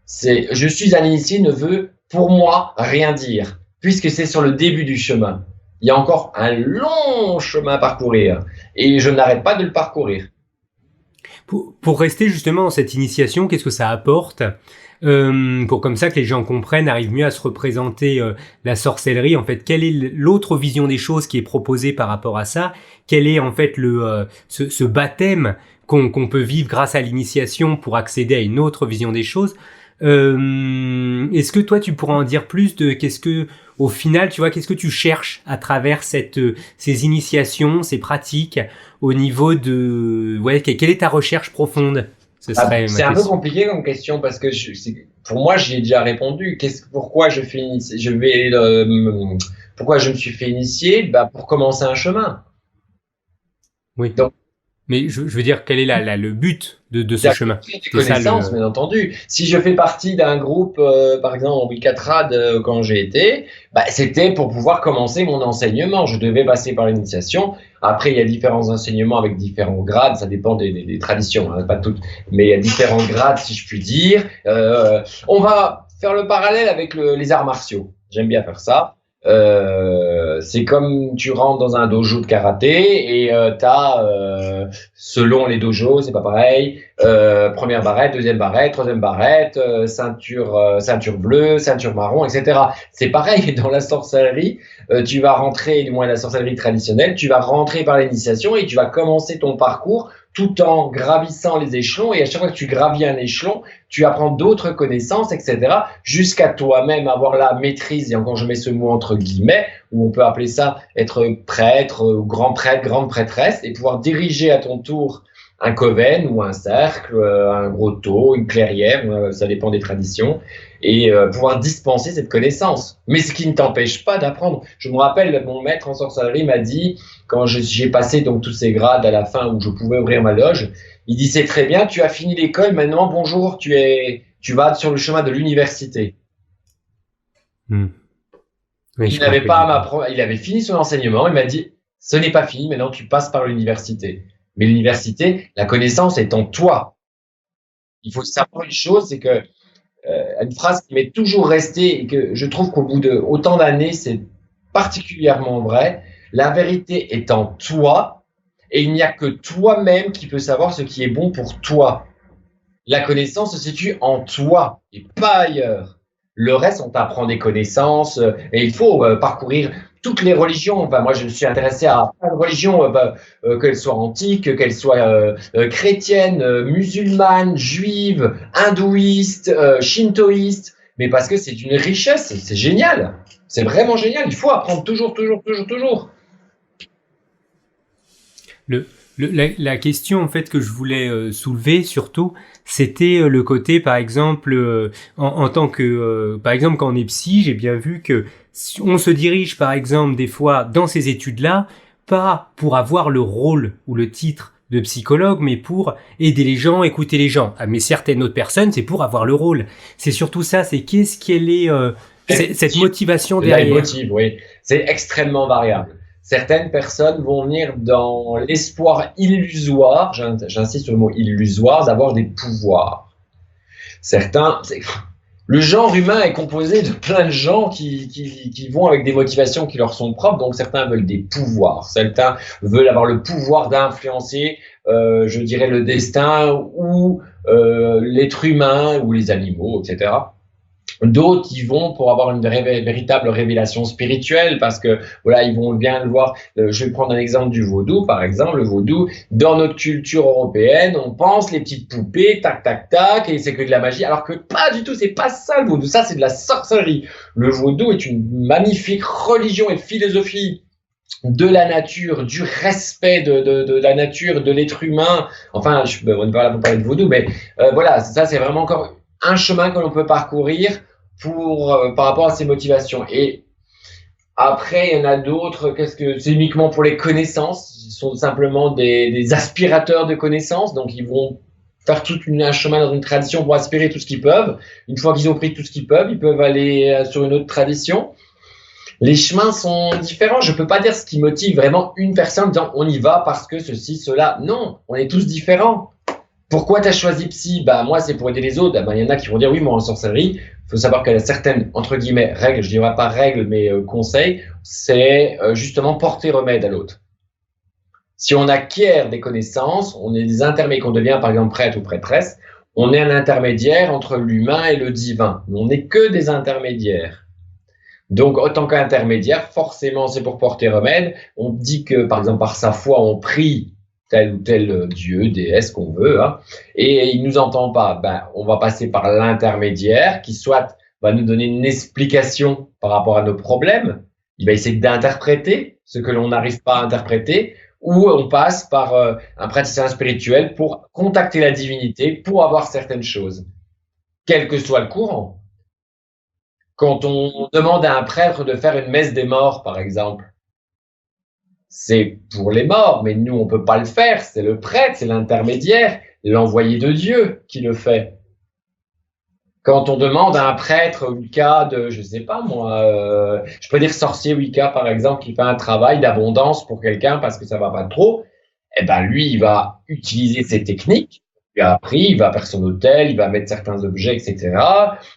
Je suis un initié ne veut pour moi rien dire, puisque c'est sur le début du chemin. Il y a encore un long chemin à parcourir et je n'arrête pas de le parcourir. Pour rester justement dans cette initiation, qu'est-ce que ça apporte pour comme ça que les gens comprennent, arrivent mieux à se représenter la sorcellerie. En fait, quelle est l'autre vision des choses qui est proposée par rapport à ça? Quel est en fait ce baptême qu'on peut vivre grâce à l'initiation pour accéder à une autre vision des choses? Est-ce que toi tu pourras en dire plus de qu'est-ce que au final tu vois qu'est-ce que tu cherches à travers ces initiations, ces pratiques au niveau de quelle est ta recherche profonde? C'est un peu compliqué comme question parce que pour moi j'y ai déjà répondu. Pourquoi je me suis fait initier? Bah pour commencer un chemin. Oui. Donc, mais je veux dire, quel est le but de ce chemin? Des connaissances, bien entendu. Si je fais partie d'un groupe, par exemple, en Wicatrad, quand j'ai été, c'était pour pouvoir commencer mon enseignement. Je devais passer par l'initiation. Après, il y a différents enseignements avec différents grades. Ça dépend des traditions, hein, pas toutes. Mais il y a différents grades, si je puis dire. On va faire le parallèle avec les arts martiaux. J'aime bien faire ça. C'est comme tu rentres dans un dojo de karaté et selon les dojos, c'est pas pareil. Première barrette, deuxième barrette, troisième barrette, ceinture bleue, ceinture marron, etc. C'est pareil dans la sorcellerie. Tu vas rentrer, du moins la sorcellerie traditionnelle, tu vas rentrer par l'initiation et tu vas commencer ton parcours tout en gravissant les échelons, et à chaque fois que tu gravis un échelon, tu apprends d'autres connaissances, etc., jusqu'à toi-même avoir la maîtrise, et encore je mets ce mot entre guillemets, où on peut appeler ça être prêtre, grand prêtre, grande prêtresse, et pouvoir diriger à ton tour un coven ou un cercle, un grotto, une clairière, ça dépend des traditions, et pouvoir dispenser cette connaissance. Mais ce qui ne t'empêche pas d'apprendre. Je me rappelle, mon maître en sorcellerie m'a dit, quand j'ai passé donc tous ces grades à la fin où je pouvais ouvrir ma loge, il dit c'est très bien, tu as fini l'école, maintenant bonjour, tu vas sur le chemin de l'université. Oui, il avait fini son enseignement, il m'a dit ce n'est pas fini, maintenant tu passes par l'université. Mais l'université, la connaissance est en toi. Il faut savoir une chose, c'est que une phrase qui m'est toujours restée et que je trouve qu'au bout de autant d'années, c'est particulièrement vrai. La vérité est en toi et il n'y a que toi-même qui peut savoir ce qui est bon pour toi. La connaissance se situe en toi et pas ailleurs. Le reste, on t'apprend des connaissances et il faut parcourir toutes les religions. Enfin, moi, je me suis intéressé à plein de religions, qu'elles soient antiques, qu'elles soient chrétiennes, musulmanes, juives, hindouistes, shintoïstes, mais parce que c'est une richesse, c'est génial. C'est vraiment génial. Il faut apprendre toujours. La question en fait que je voulais soulever surtout, c'était le côté par exemple en tant que par exemple quand on est psy, j'ai bien vu que on se dirige par exemple des fois dans ces études-là pas pour avoir le rôle ou le titre de psychologue, mais pour aider les gens, écouter les gens. Mais certaines autres personnes, c'est pour avoir le rôle. C'est surtout ça, c'est qu'est-ce qu'elle est cette motivation derrière. Oui, c'est extrêmement variable. Certaines personnes vont venir dans l'espoir illusoire, j'insiste sur le mot illusoire, d'avoir des pouvoirs. Le genre humain est composé de plein de gens qui vont avec des motivations qui leur sont propres, donc certains veulent des pouvoirs, certains veulent avoir le pouvoir d'influencer, je dirais, le destin ou l'être humain ou les animaux, etc. D'autres y vont pour avoir une véritable révélation spirituelle parce que voilà, ils vont bien le voir. Je vais prendre un exemple du vaudou, par exemple. Le vaudou, dans notre culture européenne, on pense les petites poupées, tac, tac, tac, et c'est que de la magie, alors que pas du tout, c'est pas ça le vaudou, ça c'est de la sorcellerie. Le vaudou est une magnifique religion et philosophie de la nature, du respect de la nature, de l'être humain. Enfin, on ne va pas parler de vaudou, mais voilà, ça c'est vraiment encore un chemin que l'on peut parcourir par rapport à ses motivations. Et après, il y en a d'autres, c'est uniquement pour les connaissances, ce sont simplement des aspirateurs de connaissances, donc ils vont faire un chemin dans une tradition pour aspirer tout ce qu'ils peuvent. Une fois qu'ils ont pris tout ce qu'ils peuvent aller sur une autre tradition. Les chemins sont différents. Je peux pas dire ce qui motive vraiment une personne en disant on y va parce que ceci, cela. Non, on est tous différents. Pourquoi tu as choisi psy? Bah, moi, c'est pour aider les autres. Bah, il y en a qui vont dire oui, moi, en sorcellerie, il faut savoir qu'il y a certaines, entre guillemets, règles, je dirais pas règles, mais conseils, c'est justement porter remède à l'autre. Si on acquiert des connaissances, on est des intermédiaires, qu'on devient par exemple prêtre ou prêtresse, on est un intermédiaire entre l'humain et le divin. On n'est que des intermédiaires. Donc, autant qu'intermédiaire, forcément, c'est pour porter remède. On dit que, par exemple, par sa foi, on prie tel ou tel dieu, déesse qu'on veut, hein, et il nous entend pas. Ben, on va passer par l'intermédiaire qui soit va nous donner une explication par rapport à nos problèmes. Il va essayer d'interpréter ce que l'on n'arrive pas à interpréter, ou on passe par un praticien spirituel pour contacter la divinité, pour avoir certaines choses, quel que soit le courant. Quand on demande à un prêtre de faire une messe des morts, par exemple, c'est pour les morts, mais nous, on peut pas le faire. C'est le prêtre, c'est l'intermédiaire, l'envoyé de Dieu qui le fait. Quand on demande à un prêtre Wicca de, je sais pas moi, je peux dire sorcier Wicca, par exemple, qui fait un travail d'abondance pour quelqu'un parce que ça va pas trop, eh ben, lui, il va utiliser ces techniques. Il a appris, il va faire son hôtel, il va mettre certains objets, etc.,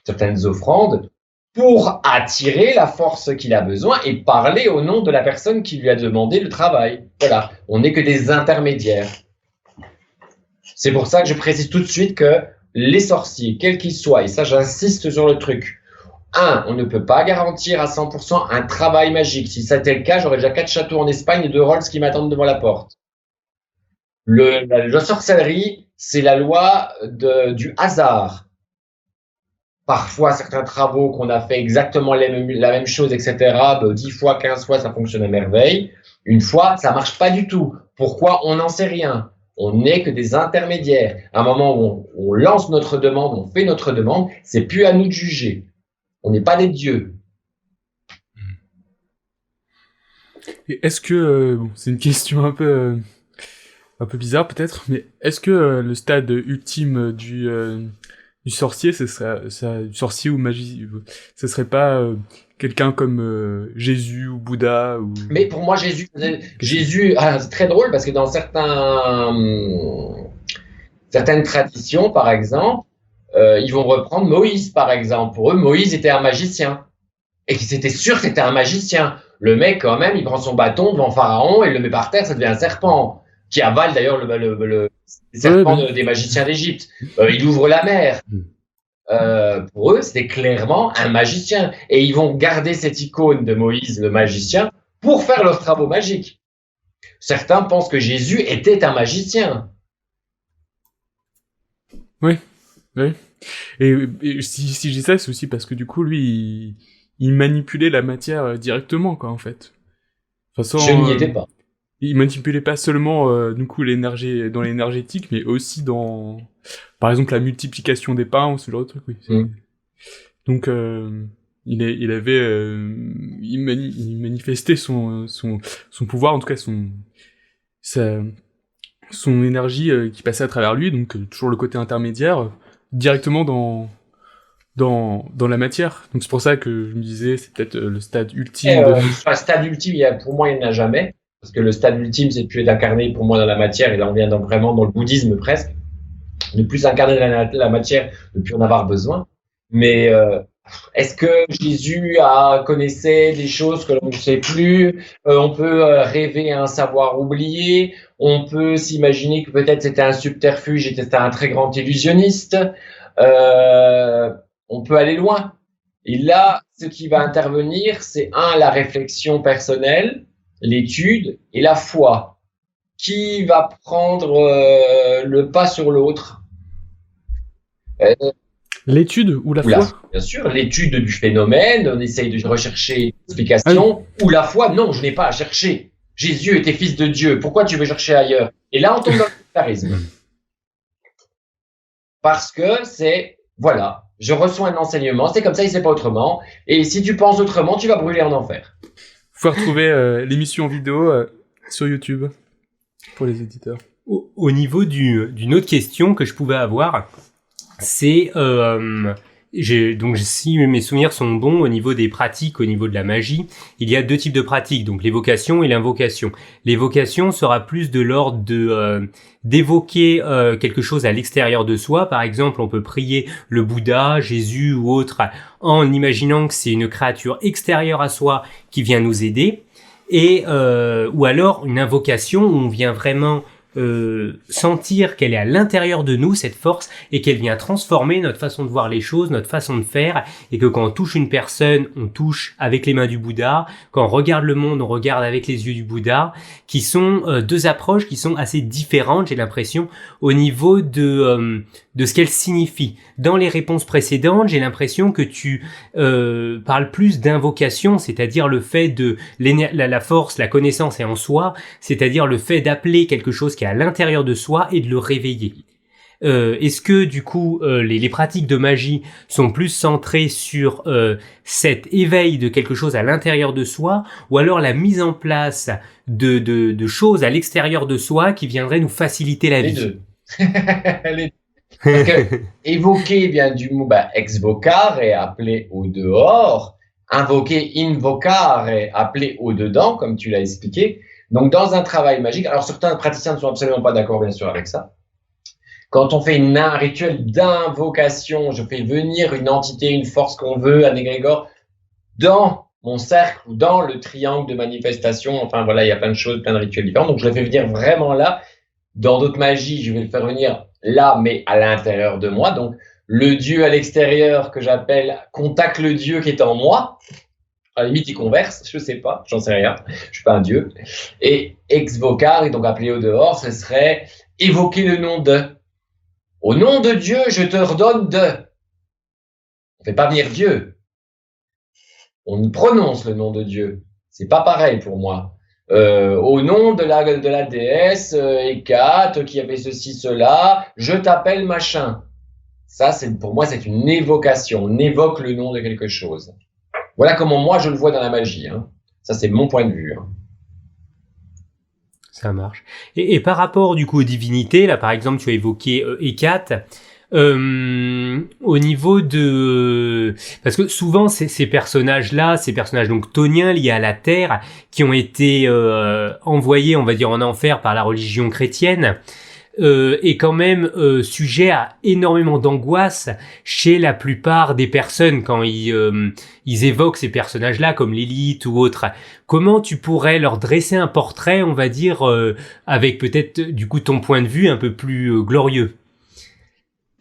certaines offrandes, pour attirer la force qu'il a besoin et parler au nom de la personne qui lui a demandé le travail. Voilà, on n'est que des intermédiaires. C'est pour ça que je précise tout de suite que les sorciers, quels qu'ils soient, et ça j'insiste sur le truc, on ne peut pas garantir à 100% un travail magique. Si c'était le cas, j'aurais déjà 4 châteaux en Espagne et 2 Rolls qui m'attendent devant la porte. La sorcellerie, c'est la loi du hasard. Parfois, certains travaux qu'on a fait exactement la même chose, etc., 10 fois, 15 fois, ça fonctionne à merveille. Une fois, ça marche pas du tout. Pourquoi? On n'en sait rien. On n'est que des intermédiaires. À un moment où on lance notre demande, on fait notre demande, c'est plus à nous de juger. On n'est pas des dieux. Et est-ce que, bon, c'est une question un peu bizarre peut-être, mais est-ce que le stade ultime du sorcier, du sorcier ou magie, ce serait pas quelqu'un comme Jésus ou Bouddha ou... Mais pour moi, Jésus, c'est très drôle parce que dans certaines traditions, par exemple, ils vont reprendre Moïse, par exemple. Pour eux, Moïse était un magicien. Et qu'ils étaient sûrs que c'était un magicien. Le mec, quand même, il prend son bâton devant Pharaon et il le met par terre, ça devient un serpent. Qui avale d'ailleurs le serpent des magiciens d'Égypte. Il ouvre la mer. Pour eux, c'était clairement un magicien. Et ils vont garder cette icône de Moïse, le magicien, pour faire leurs travaux magiques. Certains pensent que Jésus était un magicien. Oui. Et si je dis ça, c'est aussi parce que du coup, lui, il manipulait la matière directement, quoi, en fait. De toute façon, je n'y étais pas. Il manipulait pas seulement du coup l'énergie dans l'énergétique, mais aussi dans, par exemple, la multiplication des pains ou ce genre de truc. Oui. Donc il manifestait son pouvoir, en tout cas son énergie qui passait à travers lui, donc toujours le côté intermédiaire, directement dans la matière. Donc c'est pour ça que je me disais, c'est peut-être le stade ultime. Le stade ultime, pour moi, il n'y en a jamais. Parce que le stade ultime, c'est de plus être incarné pour moi dans la matière, et là on vient vraiment dans le bouddhisme presque, de plus incarner la matière, de plus en avoir besoin. Mais est-ce que Jésus connaissait des choses que l'on ne sait plus? On peut rêver à un savoir oublié, on peut s'imaginer que peut-être c'était un subterfuge et que c'était un très grand illusionniste, on peut aller loin. Et là, ce qui va intervenir, c'est la réflexion personnelle, l'étude et la foi. Qui va prendre le pas sur l'autre? L'étude ou la foi? Bien sûr, l'étude du phénomène, on essaye de rechercher une explication, ou la foi, non, je n'ai pas à chercher. Jésus était fils de Dieu, pourquoi tu veux chercher ailleurs? Et là, on tombe dans le sectarisme. Parce que voilà, je reçois un enseignement, c'est comme ça, il ne sait pas autrement, et si tu penses autrement, tu vas brûler en enfer. Faut retrouver l'émission en vidéo sur YouTube pour les éditeurs. Au niveau d'une autre question que je pouvais avoir, c'est donc si mes souvenirs sont bons au niveau des pratiques, au niveau de la magie, il y a 2 types de pratiques, donc l'évocation et l'invocation. L'évocation sera plus de l'ordre de d'évoquer quelque chose à l'extérieur de soi. Par exemple, on peut prier le Bouddha, Jésus ou autre en imaginant que c'est une créature extérieure à soi qui vient nous aider, et ou alors une invocation où on vient vraiment sentir qu'elle est à l'intérieur de nous, cette force, et qu'elle vient transformer notre façon de voir les choses, notre façon de faire, et que quand on touche une personne, on touche avec les mains du Bouddha, quand on regarde le monde, on regarde avec les yeux du Bouddha, qui sont 2 approches qui sont assez différentes, j'ai l'impression, au niveau de ce qu'elles signifient. Dans les réponses précédentes, j'ai l'impression que tu parles plus d'invocation, c'est-à-dire le fait de la force, la connaissance est en soi, c'est-à-dire le fait d'appeler quelque chose qui est à l'intérieur de soi et de le réveiller. Est-ce que du coup les pratiques de magie sont plus centrées sur cet éveil de quelque chose à l'intérieur de soi, ou alors la mise en place de choses à l'extérieur de soi qui viendraient nous faciliter la vie? Les deux. Les deux. Parce que évoquer vient du mot ex vocare, et appeler au dehors. Invoquer, invocare, et appeler au dedans, comme tu l'as expliqué. Donc, dans un travail magique, alors certains praticiens ne sont absolument pas d'accord, bien sûr, avec ça. Quand on fait un rituel d'invocation, je fais venir une entité, une force qu'on veut, un égrégore, dans mon cercle ou dans le triangle de manifestation. Enfin, voilà, il y a plein de choses, plein de rituels différents. Donc, je le fais venir vraiment là. Dans d'autres magies, je vais le faire venir là, mais à l'intérieur de moi. Donc, le Dieu à l'extérieur que j'appelle contacte le Dieu qui est en moi. À la limite, ils conversent, je sais pas, j'en sais rien, je suis pas un dieu. Et ex vocare, et donc appelé au dehors, ce serait évoquer le nom de. Au nom de Dieu, je te redonne de. On fait pas venir Dieu. On prononce le nom de Dieu. C'est pas pareil pour moi. Au nom de la déesse Hécate qui avait ceci, cela, je t'appelle machin. Ça, pour moi, c'est une évocation. On évoque le nom de quelque chose. Voilà comment moi je le vois dans la magie. Hein. Ça, c'est mon point de vue. Hein. Ça marche. Et par rapport du coup aux divinités, là par exemple tu as évoqué Hécate, au niveau de... Parce que souvent ces personnages-là, ces personnages donc toniens liés à la Terre, qui ont été envoyés, on va dire, en enfer par la religion chrétienne, est quand même sujet à énormément d'angoisse chez la plupart des personnes quand ils évoquent ces personnages-là, comme Lilith ou autres. Comment tu pourrais leur dresser un portrait, on va dire, avec peut-être du coup ton point de vue un peu plus glorieux?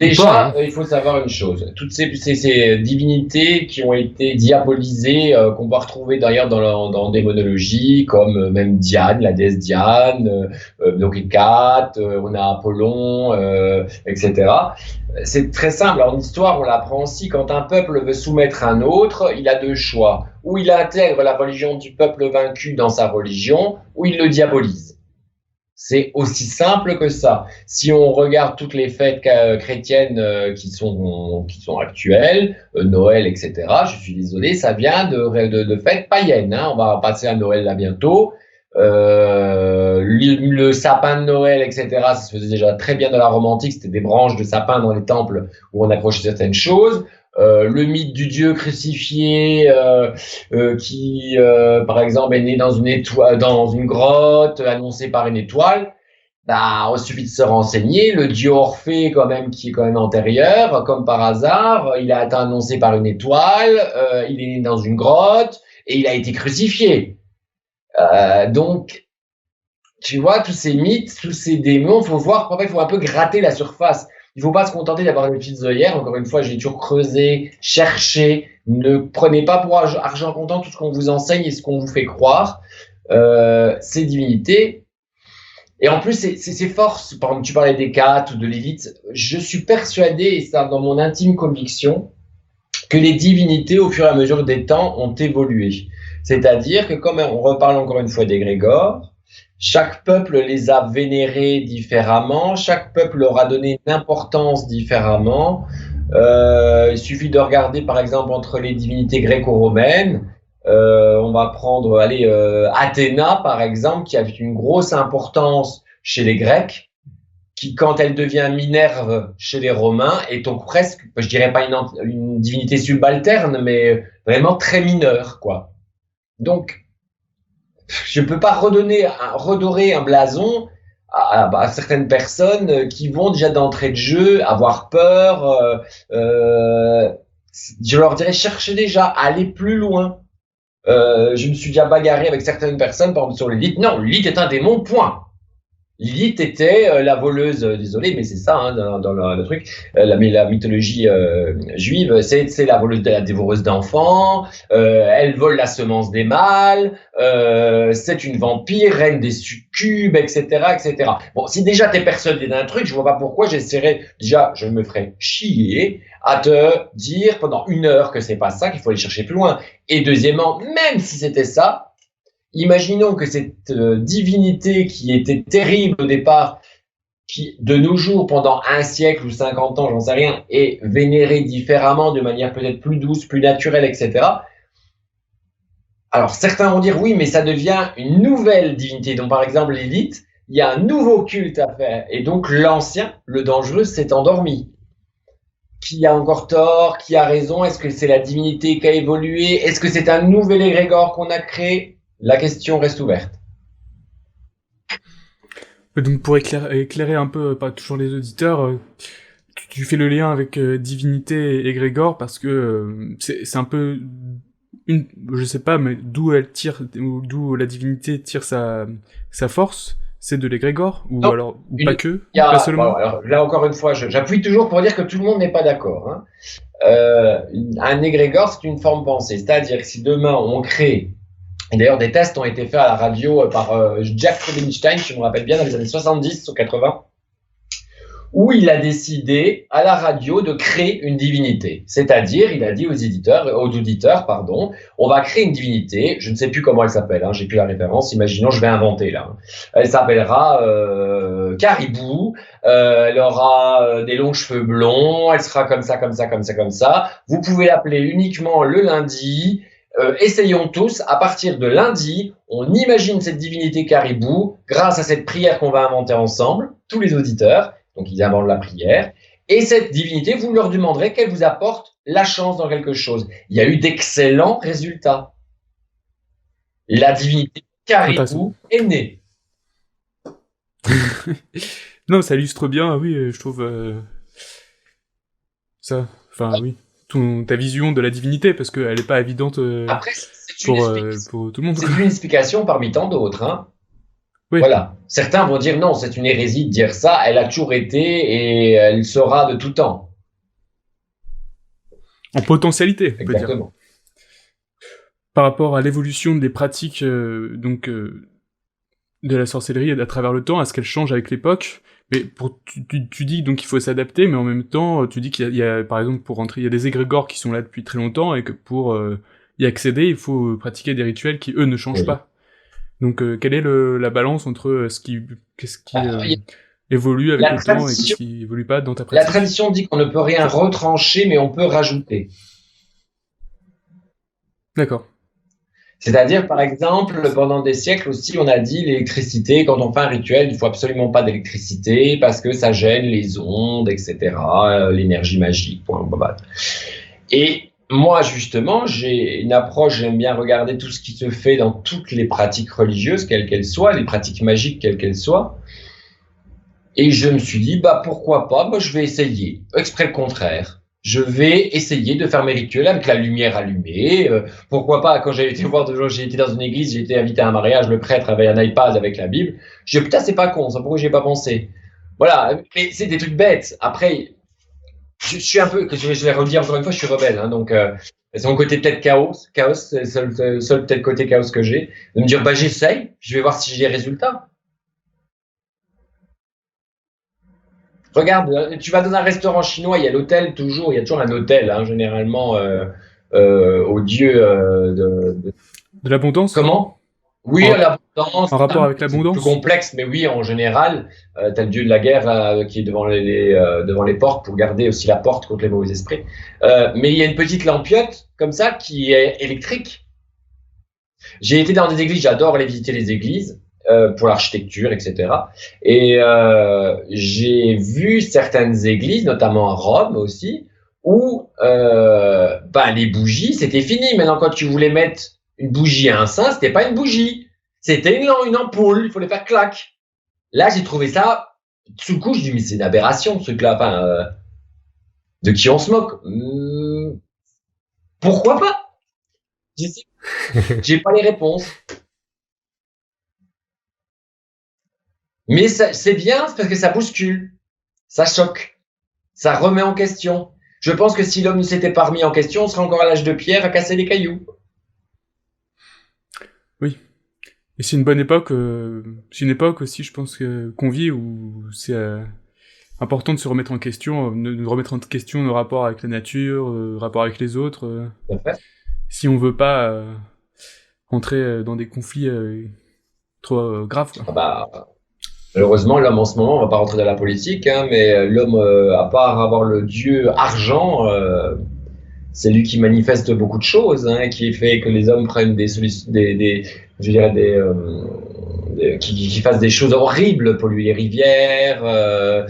Déjà, il faut savoir une chose. Toutes ces divinités qui ont été diabolisées, qu'on peut retrouver d'ailleurs dans démonologie, comme même Diane, la déesse Diane, donc Hécate, on a Apollon, etc. C'est très simple. En histoire, on l'apprend aussi. Quand un peuple veut soumettre un autre, il a 2 choix. Ou il intègre la religion du peuple vaincu dans sa religion, ou il le diabolise. C'est aussi simple que ça. Si on regarde toutes les fêtes chrétiennes qui sont actuelles, Noël, etc., je suis désolé, ça vient de fêtes païennes. Hein. On va passer à Noël là bientôt. Le sapin de Noël, etc., ça se faisait déjà très bien dans la Rome antique. C'était des branches de sapin dans les temples où on accrochait certaines choses. Le mythe du Dieu crucifié qui, par exemple, est né dans une grotte, annoncé par une étoile. Bah, il suffit de se renseigner. Le Dieu Orphée, quand même, qui est quand même antérieur, comme par hasard, il a été annoncé par une étoile. Il est né dans une grotte et il a été crucifié. Donc, tu vois, tous ces mythes, tous ces démons, faut voir. En fait, il faut un peu gratter la surface. Il ne faut pas se contenter d'avoir des petites œillères. Encore une fois, j'ai toujours creusé, cherché. Ne prenez pas pour argent comptant tout ce qu'on vous enseigne et ce qu'on vous fait croire. Ces divinités. Et en plus, ces forces, par exemple, tu parlais d'Hécate ou de Lilith, je suis persuadé, et ça dans mon intime conviction, que les divinités, au fur et à mesure des temps, ont évolué. C'est-à-dire que, comme on reparle encore une fois d'égrégores, chaque peuple les a vénérés différemment, chaque peuple leur a donné une importance différemment. Il suffit de regarder par exemple entre les divinités gréco-romaines, on va prendre Athéna par exemple, qui avait une grosse importance chez les Grecs, qui, quand elle devient Minerve chez les Romains, est donc presque, je dirais pas une divinité subalterne, mais vraiment très mineure, quoi. Donc, je ne peux pas redorer un blason à certaines personnes qui vont déjà d'entrée de jeu avoir peur. Je leur dirais, cherchez déjà, allez plus loin. Je me suis déjà bagarré avec certaines personnes, par exemple sur Lilith. Non, Lilith est un démon, point. Lilith était la voleuse, désolé, mais c'est ça hein, dans le truc, la mythologie juive, c'est la voleuse, la dévoreuse d'enfants, elle vole la semence des mâles, c'est une vampire, reine des succubes, etc., etc. Bon, si déjà t'es persuadé d'un truc, je vois pas pourquoi j'essaierais, déjà, je me ferais chier à te dire pendant 1 heure que c'est pas ça, qu'il faut aller chercher plus loin. Et deuxièmement, même si c'était ça, imaginons que cette divinité qui était terrible au départ, qui de nos jours, pendant 1 siècle ou 50 ans, j'en sais rien, est vénérée différemment, de manière peut-être plus douce, plus naturelle, etc. Alors certains vont dire oui, mais ça devient une nouvelle divinité. Donc par exemple Lilith, il y a un nouveau culte à faire. Et donc l'ancien, le dangereux, s'est endormi. Qui a encore tort? Qui a raison? Est-ce que c'est la divinité qui a évolué? Est-ce que c'est un nouvel égrégore qu'on a créé? La question reste ouverte. Donc pour éclairer un peu, pas toujours les auditeurs, tu fais le lien avec divinité et égrégore parce que c'est un peu je sais pas, mais d'où la divinité tire sa force, c'est de l'égrégore ou non, alors ou pas que, pas seulement. Bon, alors, là encore une fois, j'appuie toujours pour dire que tout le monde n'est pas d'accord. Hein. Un égrégore, c'est une forme pensée, c'est-à-dire que si demain on crée. Et d'ailleurs, des tests ont été faits à la radio par Jack Rubinstein, je me rappelle bien, dans les années 70 ou 80, où il a décidé à la radio de créer une divinité. C'est-à-dire, il a dit aux auditeurs, on va créer une divinité, je ne sais plus comment elle s'appelle, hein, j'ai plus la référence, imaginons, je vais inventer là. Elle s'appellera Caribou, elle aura des longs cheveux blonds, elle sera comme ça, comme ça, comme ça, comme ça. Vous pouvez l'appeler uniquement le lundi. Essayons tous, à partir de lundi, on imagine cette divinité Caribou grâce à cette prière qu'on va inventer ensemble, tous les auditeurs, donc ils inventent la prière, et cette divinité, vous leur demanderez qu'elle vous apporte la chance dans quelque chose. Il y a eu d'excellents résultats. La divinité Caribou est née. Non, ça illustre bien, oui, je trouve ça, enfin oui. Ta vision de la divinité, parce qu'elle n'est pas évidente Après, pour tout le monde. C'est une explication parmi tant d'autres. Hein. Oui. Voilà. Certains vont dire non, c'est une hérésie de dire ça, elle a toujours été et elle sera de tout temps. En potentialité, on peut dire. Exactement. Par rapport à l'évolution des pratiques de la sorcellerie à travers le temps, est-ce qu'elle change avec l'époque? Mais tu dis donc il faut s'adapter, mais en même temps, tu dis qu'il y a, par exemple, pour rentrer, il y a des égrégores qui sont là depuis très longtemps et que pour y accéder, il faut pratiquer des rituels qui, eux, ne changent pas. Donc, quelle est la balance entre qu'est-ce qui évolue avec le temps et qu'est-ce qui évolue pas dans ta pratique? La tradition dit qu'on ne peut rien retrancher, mais on peut rajouter. D'accord. C'est-à-dire, par exemple, pendant des siècles aussi, on a dit l'électricité, quand on fait un rituel, il faut absolument pas d'électricité parce que ça gêne les ondes, etc., l'énergie magique. Et moi, justement, j'ai une approche, j'aime bien regarder tout ce qui se fait dans toutes les pratiques religieuses, quelles qu'elles soient, les pratiques magiques, quelles qu'elles soient. Et je me suis dit, pourquoi pas, je vais essayer, exprès le contraire. Je vais essayer de faire mes rituels avec la lumière allumée. Pourquoi pas, quand j'ai été dans une église, j'ai été invité à un mariage, le prêtre avait un iPad avec la Bible. Je dis, putain, c'est pas con, ça, pourquoi j'y ai pas pensé? Voilà, mais c'est des trucs bêtes. Après, je suis un peu, je vais redire encore une fois, je suis rebelle, hein, donc c'est mon côté peut-être chaos, c'est le seul peut-être côté chaos que j'ai, de me dire, j'essaye, je vais voir si j'ai des résultats. Regarde, tu vas dans un restaurant chinois, il y a l'hôtel toujours, il y a toujours un hôtel, hein, généralement au dieu de l'abondance. Comment? Oui, l'abondance. En rapport avec l'abondance. C'est plus complexe, mais oui, en général, t'as le dieu de la guerre qui est devant les portes pour garder aussi la porte contre les mauvais esprits. Mais il y a une petite lampiote comme ça qui est électrique. J'ai été dans des églises, j'adore aller visiter les églises. pour l'architecture, etc. Et j'ai vu certaines églises, notamment à Rome aussi, où les bougies, c'était fini. Maintenant, quand tu voulais mettre une bougie à un saint, c'était pas une bougie, c'était une ampoule, il fallait faire clac. Là, j'ai trouvé ça, sous le coup, je dis, mais c'est une aberration, ce truc-là, de qui on se moque. Pourquoi pas? J'ai pas les réponses. Mais c'est bien parce que ça bouscule, ça choque, ça remet en question. Je pense que si l'homme ne s'était pas remis en question, on serait encore à l'âge de pierre à casser des cailloux. Oui. Et c'est une bonne époque, c'est une époque aussi, je pense, qu'on vit où c'est important de se remettre en question, de remettre en question nos rapports avec la nature, rapports avec les autres. Si on veut pas entrer dans des conflits trop graves, quoi. Malheureusement, l'homme en ce moment, on va pas rentrer dans la politique, mais l'homme, à part avoir le dieu argent, c'est lui qui manifeste beaucoup de choses, qui fait que les hommes prennent des solutions, qui fassent des choses horribles, polluer les rivières. Là,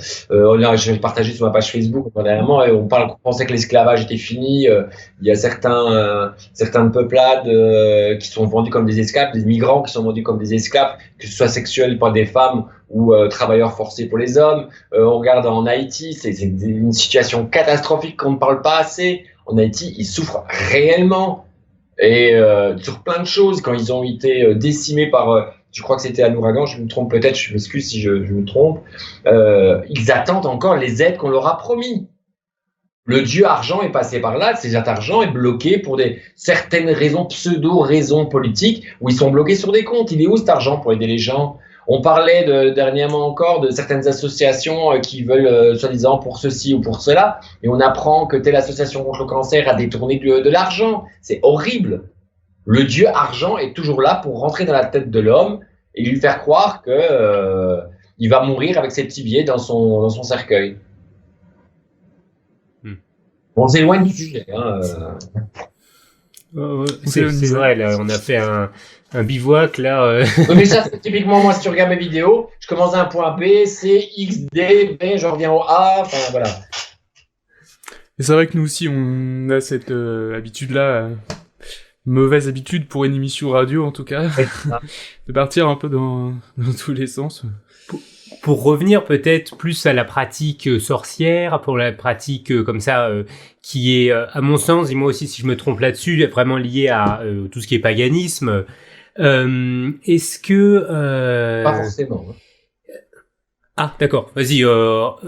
je vais partager sur ma page Facebook dernièrement, et on pensait que l'esclavage était fini. Il y a certaines peuplades qui sont vendues comme des esclaves, des migrants qui sont vendus comme des esclaves, que ce soit sexuels par des femmes ou travailleurs forcés pour les hommes. On regarde en Haïti, c'est une situation catastrophique qu'on ne parle pas assez. En Haïti, ils souffrent réellement, et sur plein de choses, quand ils ont été décimés par, je crois que c'était un ouragan, je me trompe peut-être, je m'excuse si je me trompe, ils attendent encore les aides qu'on leur a promis. Le dieu argent est passé par là, cet argent est bloqué pour certaines raisons, pseudo-raisons politiques, où ils sont bloqués sur des comptes. Il est où cet argent pour aider les gens? On parlait dernièrement encore de certaines associations qui veulent, soi-disant, pour ceci ou pour cela, et on apprend que telle association contre le cancer a détourné de l'argent. C'est horrible. Le dieu argent est toujours là pour rentrer dans la tête de l'homme et lui faire croire que il va mourir avec ses petits billets dans son cercueil. On s'éloigne du sujet. C'est vrai, là, on a fait un bivouac, là. Oui, mais ça, c'est typiquement moi, si tu regardes mes vidéos, je commence à un point B, C, X, D, B, je reviens au A, enfin voilà. Et c'est vrai que nous aussi, on a cette habitude-là, mauvaise habitude pour une émission radio en tout cas, de partir un peu dans tous les sens. Pour revenir peut-être plus à la pratique sorcière, pour la pratique comme ça, qui est, à mon sens, et moi aussi si je me trompe là-dessus, vraiment liée à tout ce qui est paganisme, est-ce que... Pas forcément. Ah, d'accord. Vas-y,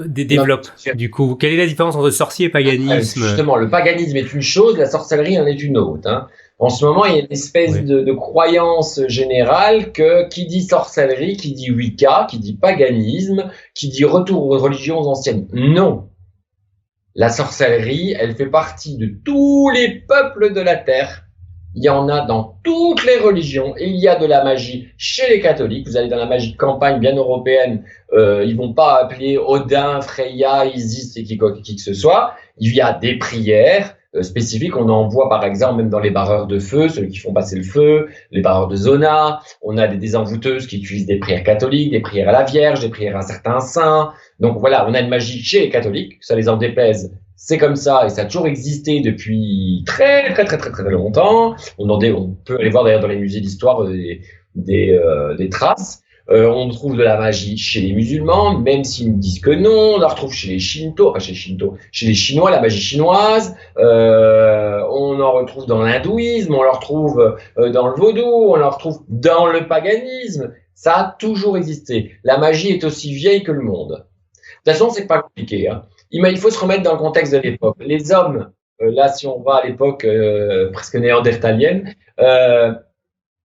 développe. Non, du coup, quelle est la différence entre sorcier et paganisme? Justement, le paganisme est une chose, la sorcellerie en est une autre. En ce moment, il y a une espèce de croyance générale que qui dit sorcellerie, qui dit Wicca, qui dit paganisme, qui dit retour aux religions anciennes. Non. La sorcellerie, elle fait partie de tous les peuples de la Terre. Il y en a dans toutes les religions, et il y a de la magie chez les catholiques. Vous allez dans la magie de campagne bien européenne, ils vont pas appeler Odin, Freya, Isis et qui que ce soit. Il y a des prières spécifiques. On en voit par exemple même dans les barreurs de feu, ceux qui font passer le feu, les barreurs de Zona. On a des envoûteuses qui utilisent des prières catholiques, des prières à la Vierge, des prières à certains saints. Donc voilà, on a une magie chez les catholiques, que ça les en déplaise. C'est comme ça, et ça a toujours existé depuis très longtemps. On peut aller voir d'ailleurs dans les musées d'histoire des traces. On trouve de la magie chez les musulmans, même s'ils me disent que non. On la retrouve chez les Shinto, chez les Chinois, la magie chinoise. On en retrouve dans l'hindouisme, on la retrouve dans le vaudou, on la retrouve dans le paganisme. Ça a toujours existé. La magie est aussi vieille que le monde. De toute façon, c'est pas compliqué. Il faut se remettre dans le contexte de l'époque. Les hommes, là, si on va à l'époque presque néandertalienne,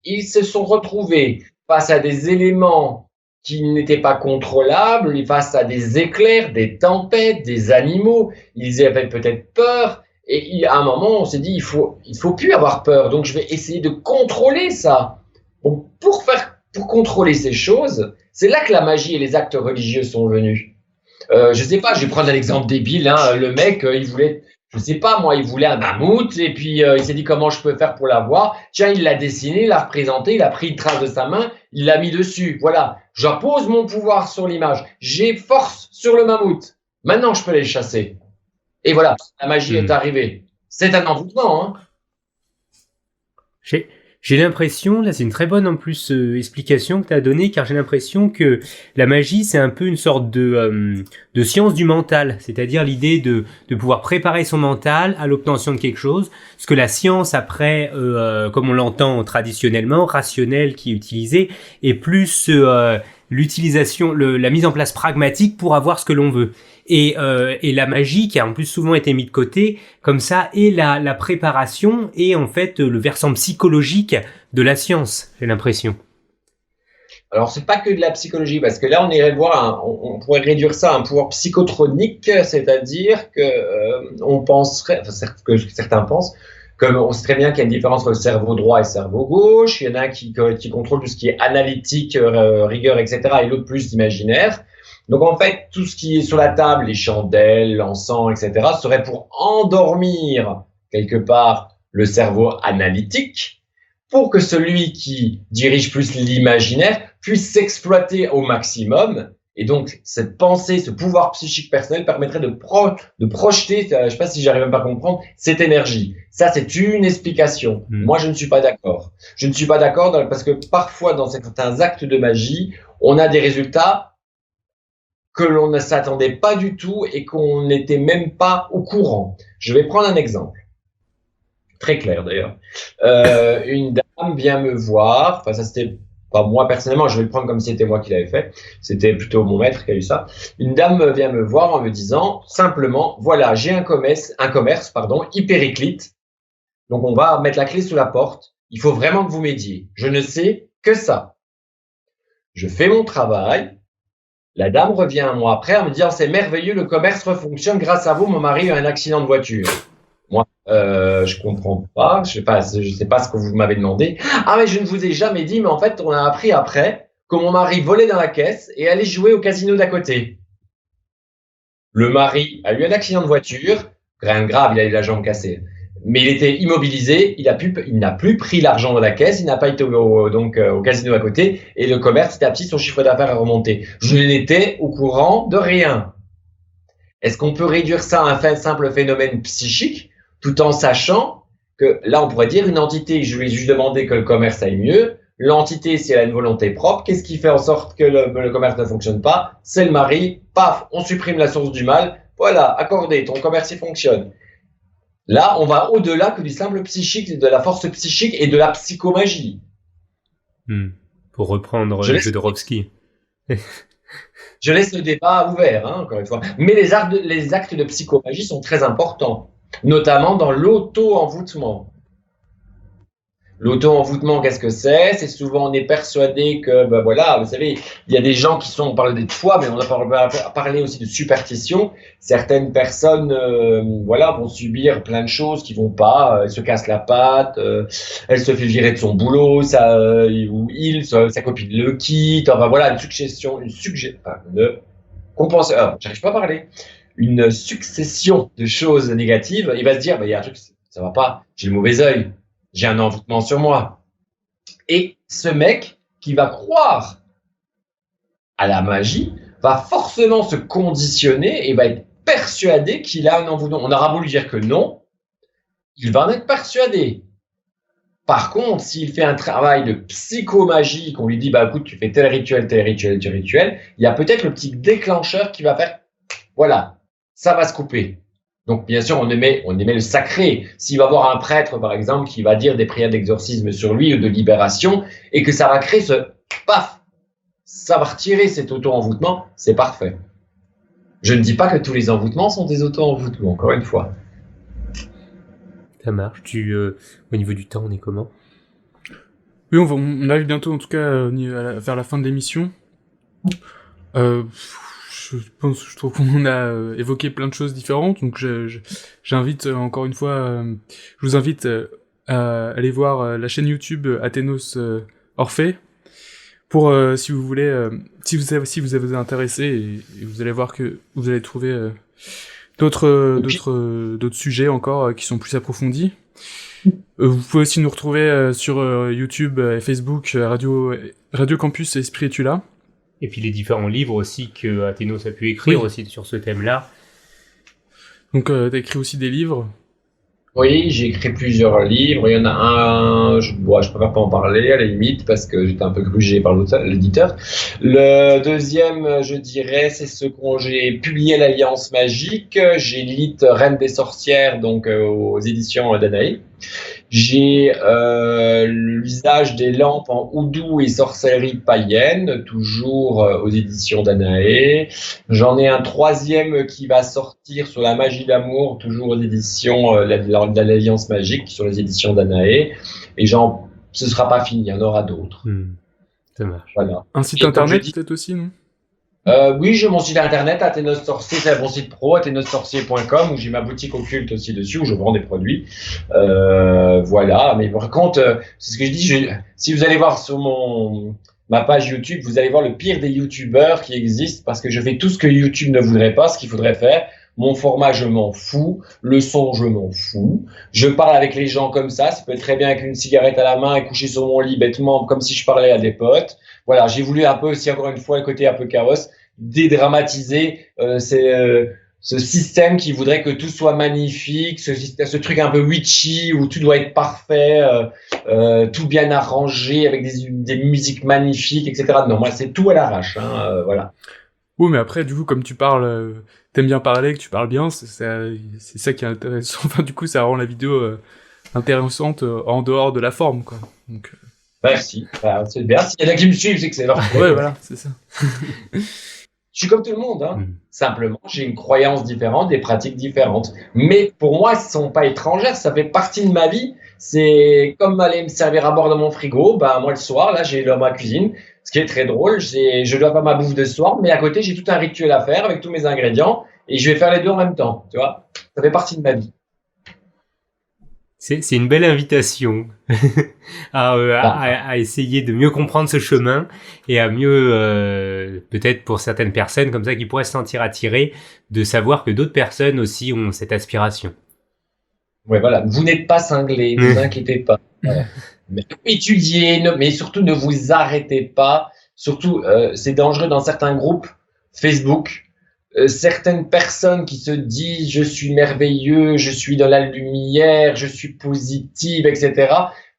ils se sont retrouvés face à des éléments qui n'étaient pas contrôlables, face à des éclairs, des tempêtes, des animaux. Ils avaient peut-être peur. Et à un moment, on s'est dit, il faut plus avoir peur. Donc, je vais essayer de contrôler ça. Bon, pour contrôler ces choses, c'est là que la magie et les actes religieux sont venus. Je sais pas, je vais prendre un exemple débile. Le mec, il voulait je sais pas, moi, il voulait un mammouth, et puis il s'est dit comment je peux faire pour l'avoir. Tiens, il l'a dessiné, il l'a représenté, il a pris une trace de sa main, il l'a mis dessus. Voilà, j'impose mon pouvoir sur l'image. J'ai force sur le mammouth. Maintenant, je peux les chasser. Et voilà, la magie est arrivée. C'est un envoûtement, hein. J'ai l'impression, là c'est une très bonne en plus explication que tu as donnée, car j'ai l'impression que la magie c'est un peu une sorte de science du mental, c'est-à-dire l'idée de pouvoir préparer son mental à l'obtention de quelque chose, ce que la science après, comme on l'entend traditionnellement, rationnelle qui est utilisée, est plus l'utilisation, la mise en place pragmatique pour avoir ce que l'on veut. Et la magie qui a en plus souvent été mise de côté, comme ça, et la préparation et en fait le versant psychologique de la science, j'ai l'impression. Alors, c'est pas que de la psychologie, parce que là, on irait voir, on pourrait réduire ça à un pouvoir psychotronique, c'est-à-dire que on penserait, enfin, que certains pensent, comme on sait très bien qu'il y a une différence entre le cerveau droit et le cerveau gauche. Il y en a un qui contrôle tout ce qui est analytique, rigueur, etc., et l'autre plus imaginaire. Donc, en fait, tout ce qui est sur la table, les chandelles, l'encens, etc., serait pour endormir, quelque part, le cerveau analytique, pour que celui qui dirige plus l'imaginaire puisse s'exploiter au maximum. Et donc, cette pensée, ce pouvoir psychique personnel permettrait de projeter, je ne sais pas si j'arrive même pas à comprendre, cette énergie. Ça, c'est une explication. Moi, je ne suis pas d'accord. Je ne suis pas d'accord parce que parfois, dans certains actes de magie, on a des résultats que l'on ne s'attendait pas du tout et qu'on n'était même pas au courant. Je vais prendre un exemple. Très clair d'ailleurs. Une dame vient me voir, enfin ça c'était pas moi personnellement, je vais le prendre comme si c'était moi qui l'avais fait, c'était plutôt mon maître qui a eu ça. Une dame vient me voir en me disant simplement, voilà, j'ai un commerce, hypericlite, donc on va mettre la clé sous la porte, il faut vraiment que vous m'aidiez, je ne sais que ça. Je fais mon travail, la dame revient un mois après en me disant, c'est merveilleux, le commerce refonctionne grâce à vous, mon mari a eu un accident de voiture. Moi, je comprends pas, je sais pas ce que vous m'avez demandé. Ah, mais je ne vous ai jamais dit, mais en fait, on a appris après que mon mari volait dans la caisse et allait jouer au casino d'à côté. Le mari a eu un accident de voiture, rien de grave, il a eu la jambe cassée. Mais il était immobilisé, il n'a plus pris l'argent de la caisse, il n'a pas été au casino à côté, et le commerce, petit à petit, son chiffre d'affaires a remonté. Je n'étais au courant de rien. Est-ce qu'on peut réduire ça à un simple phénomène psychique, tout en sachant que là, on pourrait dire une entité, je lui ai juste demandé que le commerce aille mieux. L'entité, si elle a une volonté propre, qu'est-ce qui fait en sorte que le commerce ne fonctionne pas? C'est le mari. Paf, on supprime la source du mal. Voilà, accordé, ton commerce, il fonctionne. Là, on va au-delà que du simple psychique, de la force psychique et de la psychomagie. Pour reprendre le jeu de Rovski. Je laisse le débat ouvert, hein, encore une fois. Mais les actes de psychomagie sont très importants, notamment dans l'auto-envoûtement. L'auto-envoûtement, qu'est-ce que c'est? C'est souvent, on est persuadé que, ben voilà, vous savez, il y a des gens qui sont, on parle des foi, mais on a parlé aussi de superstition. Certaines personnes, voilà, vont subir plein de choses qui vont pas. Elle se casse la patte, elle se fait virer de son boulot, sa copine le quitte. Enfin voilà, j'arrive pas à parler. Une succession de choses négatives. Il va se dire, ben il y a un truc, ça va pas. J'ai le mauvais œil. J'ai un envoûtement sur moi. Et ce mec qui va croire à la magie va forcément se conditionner et va être persuadé qu'il a un envoûtement. On aura beau lui dire que non, il va en être persuadé. Par contre, s'il fait un travail de psychomagie, qu'on lui dit, bah écoute, tu fais tel rituel, il y a peut-être le petit déclencheur qui va faire, voilà, ça va se couper. Donc, bien sûr, on émet le sacré. S'il va voir un prêtre, par exemple, qui va dire des prières d'exorcisme sur lui ou de libération, et que ça va créer paf, ça va retirer cet auto-envoûtement, c'est parfait. Je ne dis pas que tous les envoûtements sont des auto-envoûtements, encore une fois. Ça marche. Au niveau du temps, on est comment? Oui, on arrive bientôt, en tout cas, vers la fin de l'émission. Je trouve qu'on a évoqué plein de choses différentes, donc j'invite encore une fois, je vous invite à aller voir la chaîne YouTube Athénos Orphée, pour si vous voulez, si vous avez intéressé, et vous allez voir que vous allez trouver D'autres sujets encore qui sont plus approfondis. Vous pouvez aussi nous retrouver sur YouTube et Facebook, Radio Campus et Spiritula. Et puis les différents livres aussi que Athénos a pu écrire aussi sur ce thème-là. Donc t'as écrit aussi des livres? Oui, j'ai écrit plusieurs livres. Il y en a un, je préfère pas en parler à la limite parce que j'étais un peu grugé par l'éditeur. Le deuxième, je dirais, c'est ce que j'ai publié à l'Alliance Magique. J'ai Lilith, Reine des Sorcières, donc aux éditions Danaé. J'ai l'usage des lampes en houdou et sorcellerie païenne, toujours aux éditions Danaé. J'en ai un troisième qui va sortir sur la magie d'amour, toujours aux éditions de l'Alliance Magique, sur les éditions Danaé. Et ce sera pas fini, il y en aura d'autres. Ça marche. Voilà. Un site internet peut-être aussi, non? Oui, j'ai mon site internet, Athénos Sorcier, c'est mon site pro, athénossorcier.com, où j'ai ma boutique occulte aussi dessus, où je vends des produits. Voilà, mais par contre, c'est ce que je dis, si vous allez voir sur ma page YouTube, vous allez voir le pire des YouTubeurs qui existent, parce que je fais tout ce que YouTube ne voudrait pas, ce qu'il faudrait faire. Mon format, je m'en fous. Le son, je m'en fous. Je parle avec les gens comme ça peut être très bien avec une cigarette à la main et coucher sur mon lit bêtement, comme si je parlais à des potes. Voilà, j'ai voulu un peu aussi, encore une fois, le côté un peu carrosse, dédramatiser ce système qui voudrait que tout soit magnifique, ce truc un peu witchy où tout doit être parfait, tout bien arrangé avec des musiques magnifiques, etc. Non, moi, c'est tout à l'arrache. Voilà. Oui, mais après, du coup, comme tu parles, t'aimes bien parler, que tu parles bien, c'est ça qui est intéressant. Enfin, du coup, ça rend la vidéo intéressante en dehors de la forme, quoi. Donc, merci. C'est bien. S'il y en a qui me suivent, c'est que c'est leur. Ouais, voilà, c'est ça. Je suis comme tout le monde, hein. Simplement, j'ai une croyance différente, des pratiques différentes. Mais pour moi, elles ne sont pas étrangères, ça fait partie de ma vie. C'est comme aller me servir à bord de mon frigo. Moi, le soir, là, j'ai ma cuisine. Ce qui est très drôle, je dois faire ma bouffe de soir, mais à côté, j'ai tout un rituel à faire avec tous mes ingrédients et je vais faire les deux en même temps, tu vois. Ça fait partie de ma vie. C'est une belle invitation à essayer de mieux comprendre ce chemin et à mieux, peut-être pour certaines personnes comme ça qui pourraient se sentir attirées, de savoir que d'autres personnes aussi ont cette aspiration. Ouais, voilà. Vous n'êtes pas cinglés, ne vous inquiétez pas. Mais étudiez, mais surtout ne vous arrêtez pas. Surtout, c'est dangereux dans certains groupes Facebook. Certaines personnes qui se disent je suis merveilleux, je suis dans la lumière, je suis positive, etc.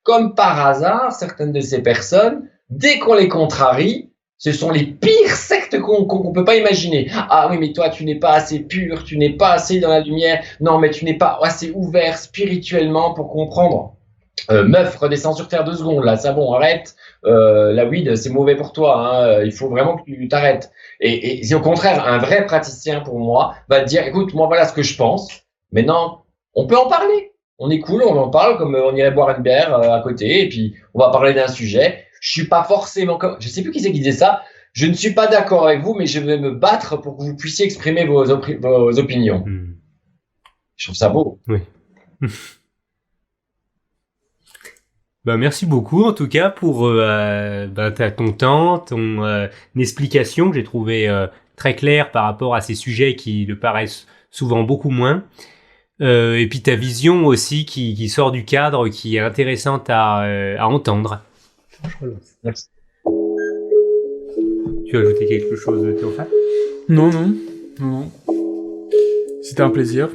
Comme par hasard, certaines de ces personnes, dès qu'on les contrarie, ce sont les pires sectes qu'on peut pas imaginer. Ah oui, mais toi, tu n'es pas assez pur, tu n'es pas assez dans la lumière. Non, mais tu n'es pas assez ouvert spirituellement pour comprendre. Meuf, redescends sur terre 2 secondes, là, ça bon, arrête. La weed, c'est mauvais pour toi, hein. Il faut vraiment que tu t'arrêtes. Et c'est au contraire, un vrai praticien pour moi va te dire, écoute, moi voilà ce que je pense. Maintenant, on peut en parler. On est cool, on en parle comme on irait boire une bière à côté, et puis on va parler d'un sujet. Je suis pas forcément comme, je sais plus qui c'est qui disait ça. Je ne suis pas d'accord avec vous, mais je vais me battre pour que vous puissiez exprimer vos opinions. Je trouve ça beau. Oui. Merci beaucoup en tout cas pour ton temps, ton explication que j'ai trouvé très claire par rapport à ces sujets qui le paraissent souvent beaucoup moins. Et puis ta vision aussi qui sort du cadre, qui est intéressante à entendre. Merci. Tu veux ajouter quelque chose, Théophane ? Non. C'était un plaisir.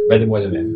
De moi de même.